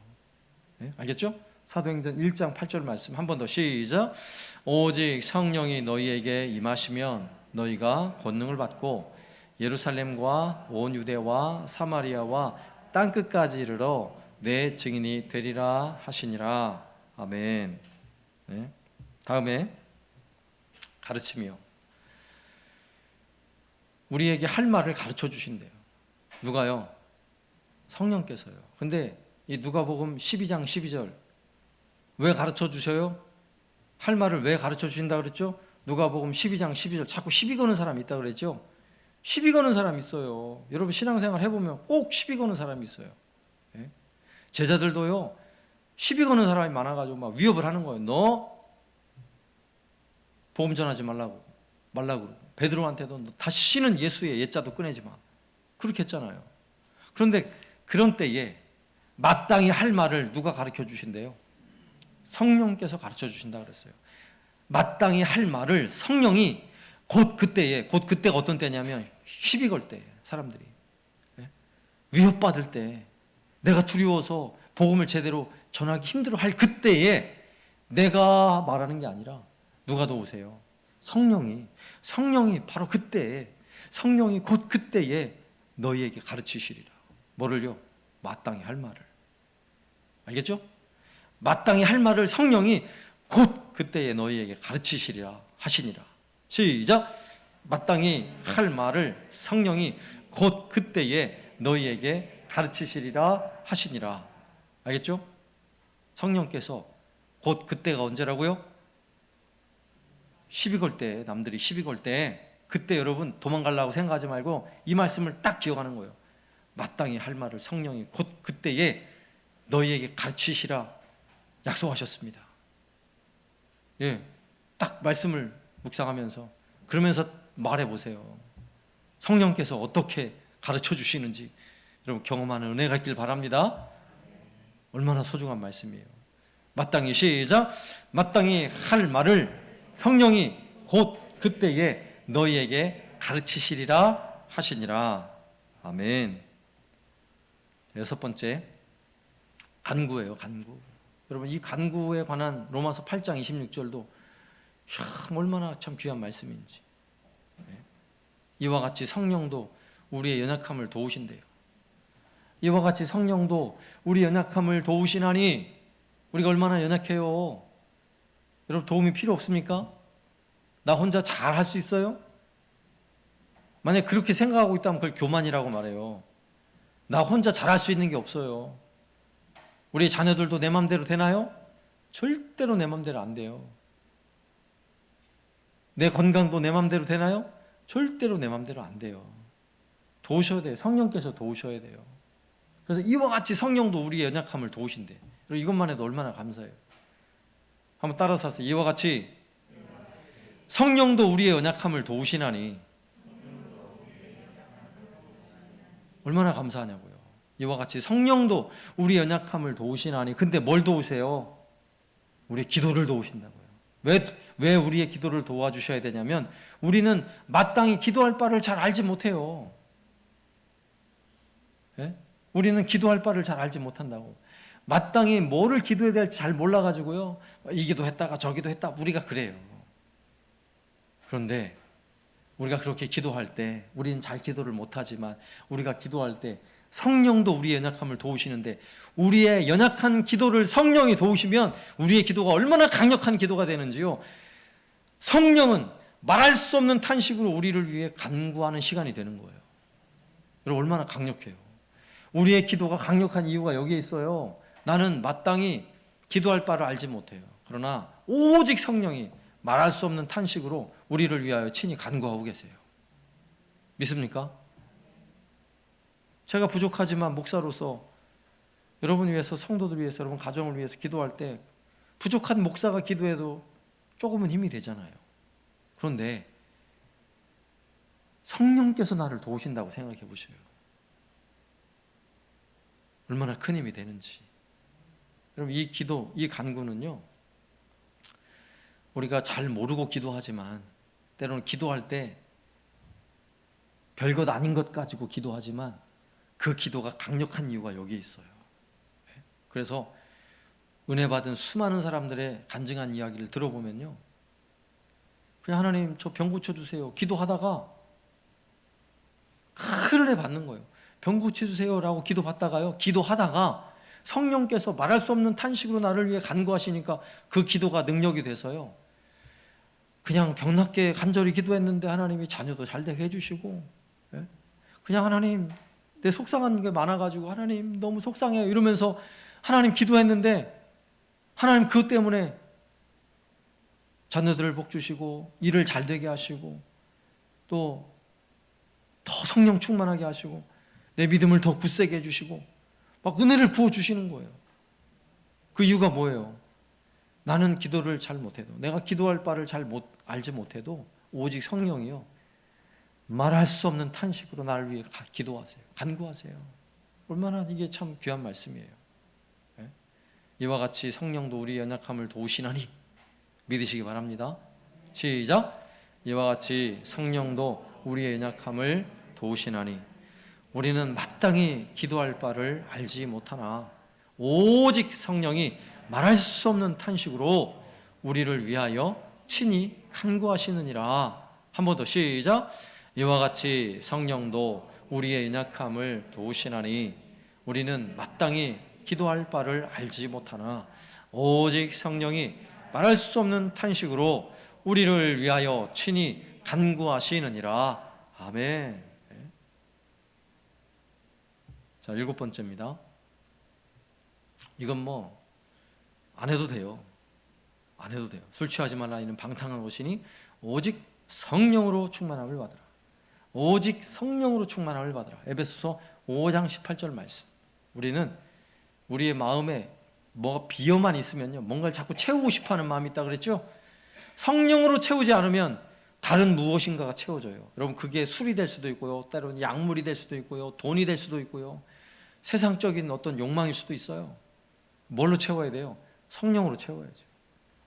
네? 알겠죠? 사도행전 1장 8절 말씀 한 번 더 시작. 오직 성령이 너희에게 임하시면 너희가 권능을 받고 예루살렘과 온 유대와 사마리아와 땅끝까지 이르러 내 증인이 되리라 하시니라. 아멘. 네. 다음에 가르치며 우리에게 할 말을 가르쳐 주신대요. 누가요? 성령께서요. 근데 이 누가복음 12장 12절 왜 가르쳐 주셔요? 할 말을 왜 가르쳐 주신다 그랬죠? 누가복음 12장 12절 자꾸 시비 거는 사람이 있다 그랬죠? 시비 거는 사람이 있어요. 여러분 신앙생활 해보면 꼭 시비 거는 사람이 있어요. 예? 제자들도요, 시비 거는 사람이 많아가지고 막 위협을 하는 거예요. 너 복음 전하지 말라고 그러고, 베드로한테도 너 다시는 예수의 옛자도 꺼내지 마, 그렇게 했잖아요. 그런데 그런 때에 마땅히 할 말을 누가 가르쳐 주신대요? 성령께서 가르쳐 주신다 그랬어요. 마땅히 할 말을 성령이 곧 그때가 어떤 때냐면 시비 걸 때, 사람들이 위협받을 때, 내가 두려워서 복음을 제대로 전하기 힘들어할 그때에 내가 말하는 게 아니라 누가 도우세요? 성령이 바로 그때에, 성령이 곧 그때에 너희에게 가르치시리라. 뭐를요? 마땅히 할 말을. 알겠죠? 마땅히 할 말을 성령이 곧 그때에 너희에게 가르치시리라 하시니라. 시작. 마땅히 할 말을 성령이 곧 그때에 너희에게 가르치시리라 하시니라. 알겠죠? 성령께서 곧 그때가 언제라고요? 시비 걸 때, 남들이 시비 걸 때, 그때 여러분 도망가려고 생각하지 말고 이 말씀을 딱 기억하는 거예요. 마땅히 할 말을 성령이 곧 그때에 너희에게 가르치시라 약속하셨습니다. 예, 딱 말씀을 묵상하면서 그러면서 말해보세요. 성령께서 어떻게 가르쳐 주시는지 여러분 경험하는 은혜가 있길 바랍니다. 얼마나 소중한 말씀이에요. 마땅히 시작. 마땅히 할 말을 성령이 곧 그때에 너희에게 가르치시리라 하시니라. 아멘. 여섯 번째, 간구예요. 간구. 여러분 이 간구에 관한 로마서 8장 26절도 참 얼마나 참 귀한 말씀인지. 이와 같이 성령도 우리의 연약함을 도우신대요. 이와 같이 성령도 우리 연약함을 도우시나니, 우리가 얼마나 연약해요. 여러분 도움이 필요 없습니까? 나 혼자 잘 할 수 있어요? 만약 그렇게 생각하고 있다면 그걸 교만이라고 말해요. 나 혼자 잘할 수 있는 게 없어요. 우리 자녀들도 내 맘대로 되나요? 절대로 내 맘대로 안 돼요. 내 건강도 내 맘대로 되나요? 절대로 내 맘대로 안 돼요. 도우셔야 돼요. 성령께서 도우셔야 돼요. 그래서 이와 같이 성령도 우리의 연약함을 도우신대. 이것만 해도 얼마나 감사해요. 한번 따라서 하세요. 이와 같이 성령도 우리의 연약함을 도우시나니 얼마나 감사하냐고요. 이와 같이 성령도 우리 연약함을 도우시나니, 근데 뭘 도우세요? 우리의 기도를 도우신다고요. 왜 우리의 기도를 도와주셔야 되냐면, 우리는 마땅히 기도할 바를 잘 알지 못해요. 예? 우리는 기도할 바를 잘 알지 못한다고. 마땅히 뭐를 기도해야 될지 잘 몰라가지고요, 이 기도했다가 저 기도했다, 우리가 그래요. 그런데 우리가 그렇게 기도할 때, 우리는 잘 기도를 못하지만 우리가 기도할 때 성령도 우리의 연약함을 도우시는데, 우리의 연약한 기도를 성령이 도우시면 우리의 기도가 얼마나 강력한 기도가 되는지요. 성령은 말할 수 없는 탄식으로 우리를 위해 간구하는 시간이 되는 거예요. 여러분, 얼마나 강력해요. 우리의 기도가 강력한 이유가 여기에 있어요. 나는 마땅히 기도할 바를 알지 못해요. 그러나 오직 성령이 말할 수 없는 탄식으로 우리를 위하여 친히 간구하고 계세요. 믿습니까? 제가 부족하지만 목사로서 여러분 위해서, 성도들 위해서, 여러분 가정을 위해서 기도할 때 부족한 목사가 기도해도 조금은 힘이 되잖아요. 그런데 성령께서 나를 도우신다고 생각해 보셔요. 얼마나 큰 힘이 되는지. 여러분, 이 기도, 이 간구는요, 우리가 잘 모르고 기도하지만, 때로는 기도할 때 별것 아닌 것 가지고 기도하지만 그 기도가 강력한 이유가 여기에 있어요. 그래서 은혜 받은 수많은 사람들의 간증한 이야기를 들어보면요, 그냥 하나님 저 병 고쳐주세요 기도하다가 큰 은혜 받는 거예요. 병 고쳐주세요 라고 기도받다가요, 기도하다가 성령께서 말할 수 없는 탄식으로 나를 위해 간구하시니까 그 기도가 능력이 돼서요, 그냥 병 낫게 간절히 기도했는데 하나님이 자녀도 잘 되게 해주시고, 그냥 하나님 내 속상한 게 많아가지고 하나님 너무 속상해요 이러면서 하나님 기도했는데, 하나님 그것 때문에 자녀들을 복 주시고 일을 잘 되게 하시고 또 더 성령 충만하게 하시고 내 믿음을 더 굳세게 해주시고 막 은혜를 부어주시는 거예요. 그 이유가 뭐예요? 나는 기도를 잘 못해도, 내가 기도할 바를 잘 알지 못해도 오직 성령이요, 말할 수 없는 탄식으로 나를 위해 기도하세요. 간구하세요. 얼마나 이게 참 귀한 말씀이에요. 이와 같이 성령도 우리 연약함을 도우시나니 믿으시기 바랍니다. 시작. 이와 같이 성령도 우리의 연약함을 도우시나니, 우리는 마땅히 기도할 바를 알지 못하나 오직 성령이 말할 수 없는 탄식으로 우리를 위하여 친히 간구하시느니라. 한 번 더 시작. 이와 같이 성령도 우리의 연약함을 도우시나니, 우리는 마땅히 기도할 바를 알지 못하나 오직 성령이 말할 수 없는 탄식으로 우리를 위하여 친히 간구하시느니라. 아멘. 자, 7번째입니다. 이건 뭐 안 해도 돼요. 안 해도 돼요. 술 취하지 말라 이는 방탕한 것이니 오직 성령으로 충만함을 받으라. 오직 성령으로 충만함을 받으라. 에베소서 5장 18절 말씀. 우리는 우리의 마음에 뭐 비어만 있으면요, 뭔가를 자꾸 채우고 싶어하는 마음이 있다 그랬죠. 성령으로 채우지 않으면 다른 무엇인가가 채워져요. 여러분, 그게 술이 될 수도 있고요, 때로는 약물이 될 수도 있고요, 돈이 될 수도 있고요, 세상적인 어떤 욕망일 수도 있어요. 뭘로 채워야 돼요? 성령으로 채워야죠.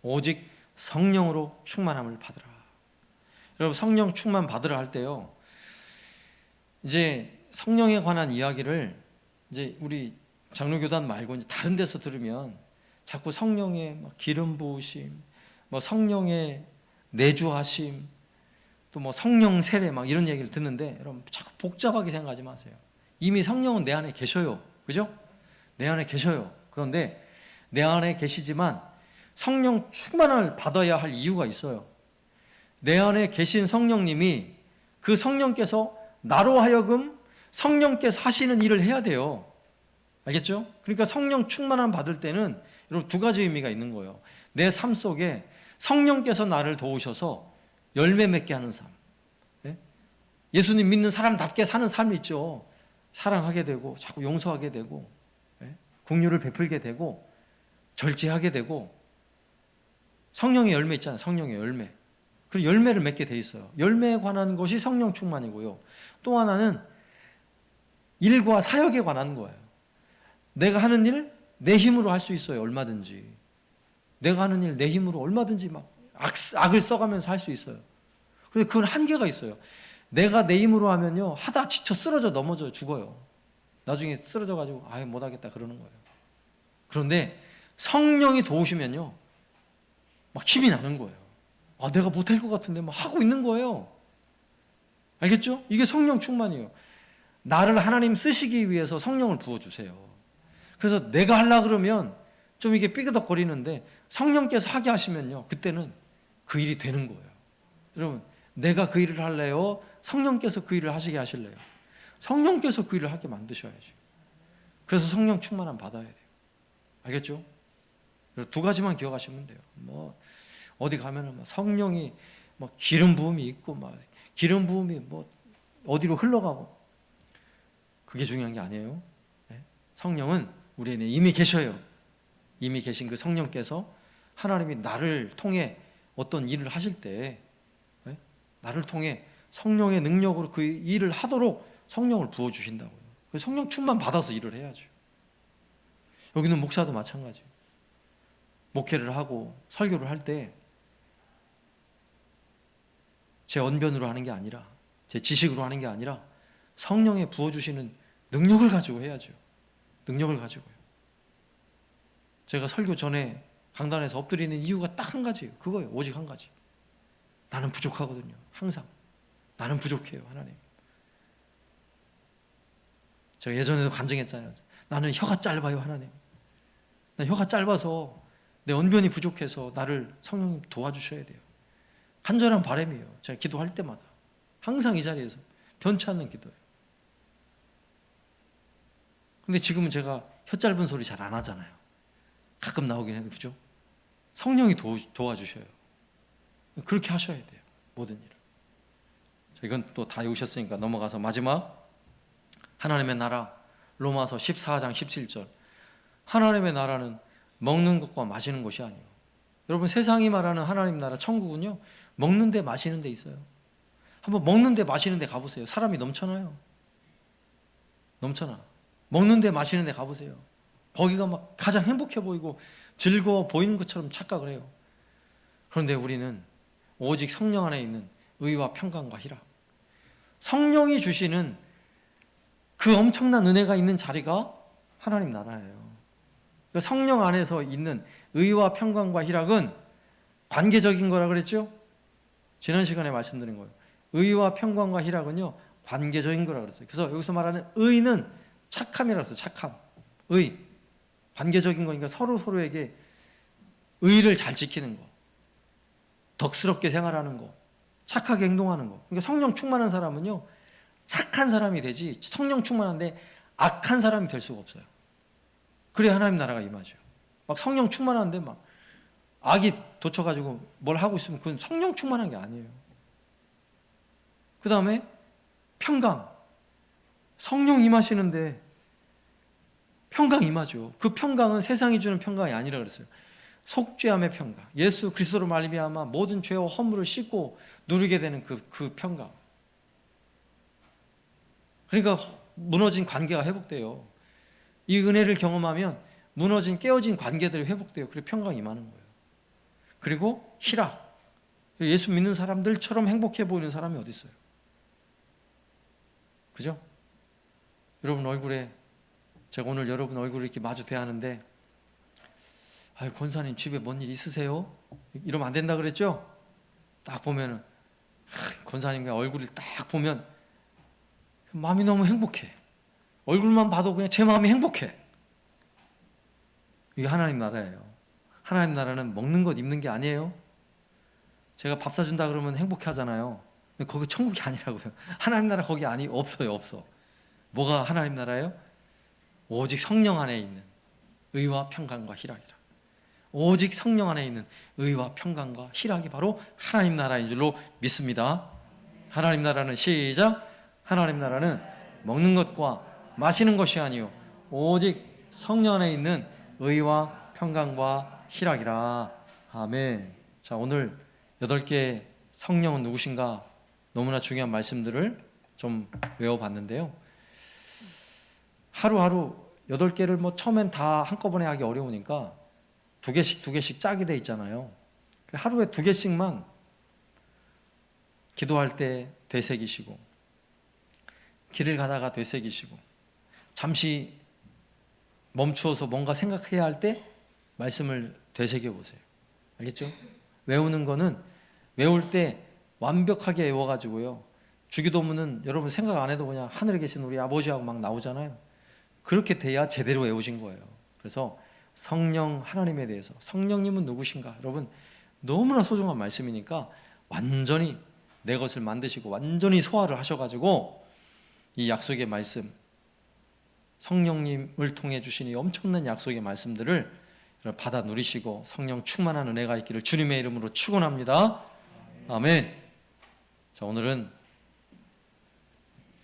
오직 성령으로 충만함을 받으라. 여러분, 성령 충만 받으라 할 때요, 이제 성령에 관한 이야기를 이제 우리 장로교단 말고 이제 다른 데서 들으면 자꾸 성령의 기름 부으심, 뭐 성령의 내주하심, 또 뭐 성령 세례 막 이런 얘기를 듣는데, 여러분 자꾸 복잡하게 생각하지 마세요. 이미 성령은 내 안에 계셔요. 그죠? 내 안에 계셔요. 그런데 내 안에 계시지만 성령 충만을 받아야 할 이유가 있어요. 내 안에 계신 성령님이, 그 성령께서 나로 하여금 성령께서 하시는 일을 해야 돼요. 알겠죠? 그러니까 성령 충만함 받을 때는 여러분 두 가지 의미가 있는 거예요. 내 삶 속에 성령께서 나를 도우셔서 열매 맺게 하는 삶. 예수님 믿는 사람답게 사는 삶이 있죠. 사랑하게 되고 자꾸 용서하게 되고 긍휼을 베풀게 되고 절제하게 되고, 성령의 열매 있잖아요. 성령의 열매. 그 열매를 맺게 돼 있어요. 열매에 관한 것이 성령 충만이고요. 또 하나는 일과 사역에 관한 거예요. 내가 하는 일 내 힘으로 할 수 있어요. 얼마든지. 내가 하는 일 내 힘으로 얼마든지 막 악을 써가면서 할 수 있어요. 그런데 그건 한계가 있어요. 내가 내 힘으로 하면요, 하다 지쳐 쓰러져 넘어져요. 죽어요. 나중에 쓰러져가지고 아예 못하겠다 그러는 거예요. 그런데 성령이 도우시면요, 막 힘이 나는 거예요. 아, 내가 못할 것 같은데 막 하고 있는 거예요. 알겠죠? 이게 성령 충만이에요. 나를 하나님 쓰시기 위해서 성령을 부어주세요. 그래서 내가 하려고 그러면 좀 이게 삐그덕거리는데 성령께서 하게 하시면요, 그때는 그 일이 되는 거예요. 여러분, 내가 그 일을 할래요? 성령께서 그 일을 하시게 하실래요? 성령께서 그 일을 하게 만드셔야죠. 그래서 성령 충만함 받아야 돼요. 알겠죠? 두 가지만 기억하시면 돼요. 뭐 어디 가면은 성령이 막 기름 부음이 있고 막 기름 부음이 뭐 어디로 흘러가고, 그게 중요한 게 아니에요. 성령은 우리 안에 이미 계셔요. 이미 계신 그 성령께서 하나님이 나를 통해 어떤 일을 하실 때, 나를 통해 성령의 능력으로 그 일을 하도록 성령을 부어주신다고요. 그래서 성령 충만 받아서 일을 해야죠. 여기는 목사도 마찬가지예요. 목회를 하고 설교를 할 때 제 언변으로 하는 게 아니라, 제 지식으로 하는 게 아니라 성령의 부어주시는 능력을 가지고 해야죠. 능력을 가지고요. 제가 설교 전에 강단에서 엎드리는 이유가 딱 한 가지예요. 그거예요. 오직 한 가지. 나는 부족하거든요. 항상 나는 부족해요. 하나님, 제가 예전에도 간증했잖아요. 나는 혀가 짧아요. 하나님, 나 혀가 짧아서 내 언변이 부족해서 나를 성령님 도와주셔야 돼요. 간절한 바람이에요. 제가 기도할 때마다 항상 이 자리에서 변치 않는 기도예요. 근데 지금은 제가 혀 짧은 소리 잘 안 하잖아요. 가끔 나오긴 해도, 그죠? 성령이 도와주셔요. 그렇게 하셔야 돼요. 모든 일을. 이건 또 다 외우셨으니까 넘어가서 마지막, 하나님의 나라, 로마서 14장 17절. 하나님의 나라는 먹는 것과 마시는 것이 아니에요. 여러분, 세상이 말하는 하나님 나라 천국은요, 먹는 데 마시는 데 있어요. 한번 먹는 데 마시는 데 가보세요. 사람이 넘쳐나요. 넘쳐나. 먹는 데 마시는 데 가보세요. 거기가 막 가장 행복해 보이고 즐거워 보이는 것처럼 착각을 해요. 그런데 우리는 오직 성령 안에 있는 의와 평강과 희락, 성령이 주시는 그 엄청난 은혜가 있는 자리가 하나님 나라예요. 성령 안에서 있는 의와 평강과 희락은 관계적인 거라 그랬죠? 지난 시간에 말씀드린 거예요. 의와 평강과 희락은요, 관계적인 거라 그랬어요. 그래서 여기서 말하는 의는 착함이라고 했어요. 착함. 의. 관계적인 거니까 서로에게 의를 잘 지키는 거, 덕스럽게 생활하는 거, 착하게 행동하는 거. 그러니까 성령 충만한 사람은요, 착한 사람이 되지, 성령 충만한데 악한 사람이 될 수가 없어요. 그래야 하나님 나라가 임하죠. 막 성령 충만한데 막 악이 돋쳐가지고 뭘 하고 있으면 그건 성령 충만한 게 아니에요. 그 다음에 평강. 성령 임하시는데 평강 임하죠. 그 평강은 세상이 주는 평강이 아니라 그랬어요. 속죄함의 평강. 예수 그리스도로 말미암아 모든 죄와 허물을 씻고 누리게 되는 그 평강. 그러니까 무너진 관계가 회복돼요. 이 은혜를 경험하면 무너진 깨어진 관계들이 회복돼요. 그리고 평강이 임하는 거예요. 그리고 희락. 예수 믿는 사람들처럼 행복해 보이는 사람이 어디 있어요? 그죠? 여러분 얼굴에, 제가 오늘 여러분 얼굴을 이렇게 마주 대하는데, 아유, 권사님 집에 뭔 일 있으세요? 이러면 안 된다 그랬죠? 딱 보면은 권사님의 얼굴을 딱 보면 마음이 너무 행복해. 얼굴만 봐도 그냥 제 마음이 행복해. 이게 하나님 나라예요. 하나님 나라는 먹는 것 입는 게 아니에요. 제가 밥 사준다 그러면 행복해 하잖아요. 근데 거기 천국이 아니라고요. 하나님 나라 거기 없어요. 없어. 뭐가 하나님 나라예요? 오직 성령 안에 있는 의와 평강과 희락이라. 오직 성령 안에 있는 의와 평강과 희락이 바로 하나님 나라인 줄로 믿습니다. 하나님 나라는, 시작, 하나님 나라는 먹는 것과 마시는 것이 아니요 오직 성령 안에 있는 의와 평강과 희락이라. 아멘. 자, 오늘 8개의 성령은 누구신가, 너무나 중요한 말씀들을 좀 외워봤는데요. 하루하루 8개를 뭐 처음엔 다 한꺼번에 하기 어려우니까 2개씩 짝이 돼 있잖아요. 하루에 2개씩만 기도할 때 되새기시고, 길을 가다가 되새기시고, 잠시 멈추어서 뭔가 생각해야 할 때 말씀을 되새겨 보세요. 알겠죠? 외우는 거는 외울 때 완벽하게 외워가지고요, 주기도문은 여러분 생각 안 해도 그냥 하늘에 계신 우리 아버지하고 막 나오잖아요. 그렇게 돼야 제대로 외우신 거예요. 그래서 성령 하나님에 대해서, 성령님은 누구신가? 여러분 너무나 소중한 말씀이니까 완전히 내 것을 만드시고 완전히 소화를 하셔가지고 이 약속의 말씀, 성령님을 통해 주신 이 엄청난 약속의 말씀들을 받아 누리시고 성령 충만한 은혜가 있기를 주님의 이름으로 축원합니다. 아멘. 자, 오늘은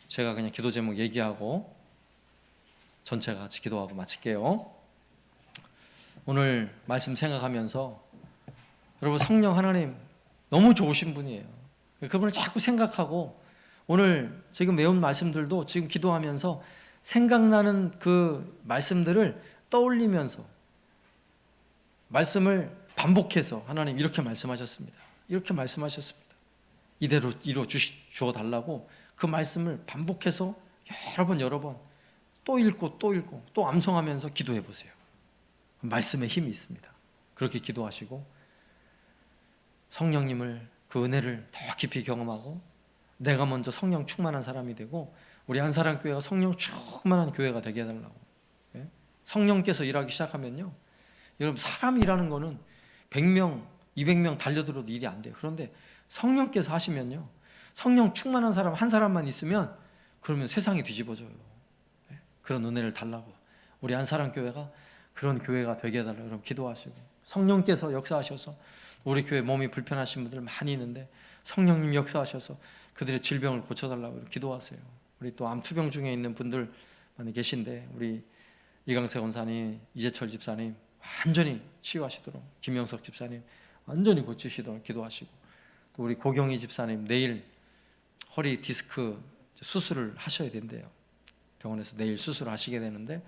제가 그냥 기도 제목 얘기하고 전체 같이 기도하고 마칠게요. 오늘 말씀 생각하면서 여러분, 성령 하나님 너무 좋으신 분이에요. 그분을 자꾸 생각하고, 오늘 지금 외운 말씀들도 지금 기도하면서 생각나는 그 말씀들을 떠올리면서 말씀을 반복해서, 하나님 이렇게 말씀하셨습니다, 이렇게 말씀하셨습니다, 이대로 이루어 주어 달라고 그 말씀을 반복해서 여러 번 또 읽고 또 암송하면서 기도해 보세요. 말씀에 힘이 있습니다. 그렇게 기도하시고 성령님을, 그 은혜를 더 깊이 경험하고 내가 먼저 성령 충만한 사람이 되고 우리 한사랑교회가 성령 충만한 교회가 되게 해달라고. 성령께서 일하기 시작하면요, 여러분 사람이 일하는 거는 100명, 200명 달려들어도 일이 안 돼요. 그런데 성령께서 하시면요, 성령 충만한 사람 한 사람만 있으면 그러면 세상이 뒤집어져요. 그런 은혜를 달라고 우리 한사랑교회가 그런 교회가 되게 해달라고 여러분 기도하시고, 성령께서 역사하셔서 우리 교회 몸이 불편하신 분들 많이 있는데 성령님 역사하셔서 그들의 질병을 고쳐달라고 기도하세요. 우리 또 암투병 중에 있는 분들 많이 계신데 우리 이강세 원사님, 이재철 집사님 완전히 치유하시도록, 김영석 집사님 완전히 고치시도록 기도하시고, 또 우리 고경희 집사님 내일 허리 디스크 수술을 하셔야 된대요. 병원에서 내일 수술하시게 되는데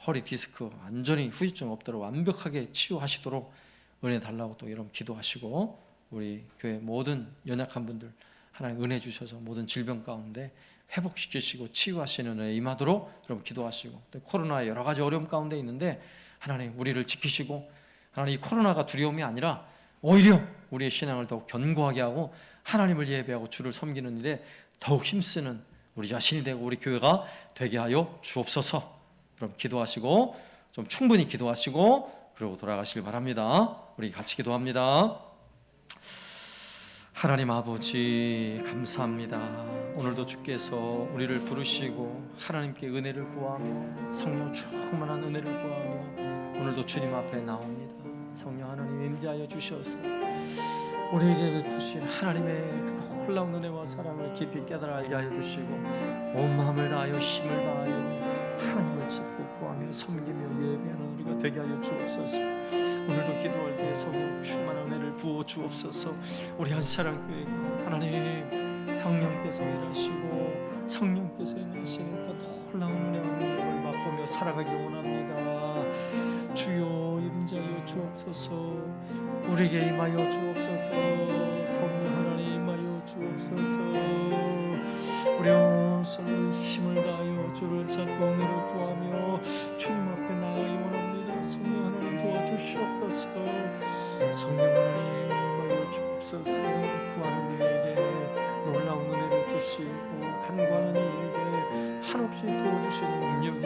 허리 디스크 완전히 후유증 없도록 완벽하게 치유하시도록 은혜 달라고 또 여러분 기도하시고, 우리 교회 모든 연약한 분들 하나님 은혜 주셔서 모든 질병 가운데 회복시키시고 치유하시는 은혜 임하도록 여러분 기도하시고, 또 코로나의 여러 가지 어려움 가운데 있는데 하나님 우리를 지키시고, 하나님 이 코로나가 두려움이 아니라 오히려 우리의 신앙을 더욱 견고하게 하고 하나님을 예배하고 주를 섬기는 일에 더욱 힘쓰는 우리 자신이 되고 우리 교회가 되게 하여 주옵소서. 그럼 기도하시고 좀 충분히 기도하시고 그러고 돌아가시길 바랍니다. 우리 같이 기도합니다. 하나님 아버지 감사합니다. 오늘도 주께서 우리를 부르시고 하나님께 은혜를 구하며 성령 충만한 은혜를 구하며 오늘도 주님 앞에 나옵니다. 성령 하나님 임재하여 주셔서 우리에게 베푸신 하나님의 그 놀라운 은혜와 사랑을 깊이 깨달아 알게 하여 주시고 온 마음을 다하여 힘을 다하여 하나님을 찾고 구하며 섬기며 예배하는 우리가 되게 하여 주옵소서. 오늘도 기도할 때 성령 충만한 은혜를 부어 주옵소서. 우리 한사랑교회가 하나님 성령께서 일하시고 성령께서 일하시는 그 놀라운 은혜와 능력을 맛보며 살아가기 원합니다. 주여 임재하여 주옵소서. 우리에게 임하여 주옵소서. 성령 하나님 임하여 주옵소서. 우리 온 성령 힘을 다하여 주를 잡고 은혜를 구하며 주님 앞에 나아가기 원합니다. 성령 하나님 도와주시옵소서. 성령 하나님 임하여 주옵소서. 구하는 이에게 놀라운 은혜를 주시고 간구하는 이에게 한없이 부어주시는 능력이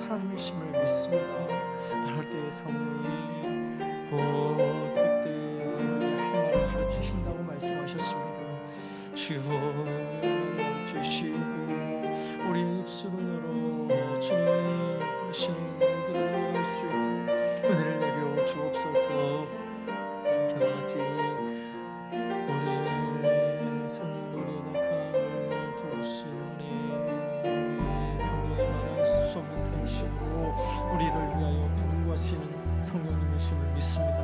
하나님의 힘을 믿습니다. 말할 때의 성령이 그때 할 말을 가르치신다고 말씀하셨습니다. 주여 주시고 우리 입술을 열어 주님 하시는 일들을 나갈 수 있는 은혜를 내려 주옵소서. 특별하지 우리 성령 우리의 약함을 도우시니 성령의 말할 수 없는 편심으로 우리를 위하여 간구하시는 성령님이심을 믿습니다.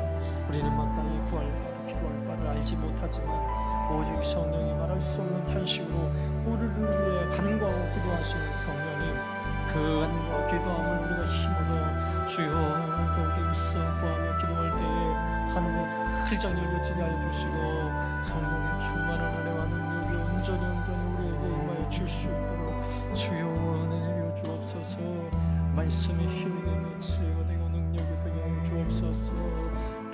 우리는 마땅히 구할 바를 기도할 바를 알지 못하지만 오직 성령이 말할 수 없는 탄식으로 우리를 위해 간구하고 기도하시는 성령님, 그 안과 기도함을 우리가 힘으로 주여 더욱이 있어 구하며 기도할 때에 하늘의 활짝 열려지게 하여 주시고 성령의 충만한 은혜와 능력이 온전히 우리에게 임하여 줄 수 있도록 주여 은혜 내려 주옵소서. 말씀의 힘이 되며 지혜가 되고 능력이 되게 하여 주옵소서.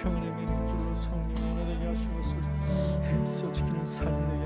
평안의 믿음줄로 성령 하나 되게 하시면서 힘써 지키는 삶이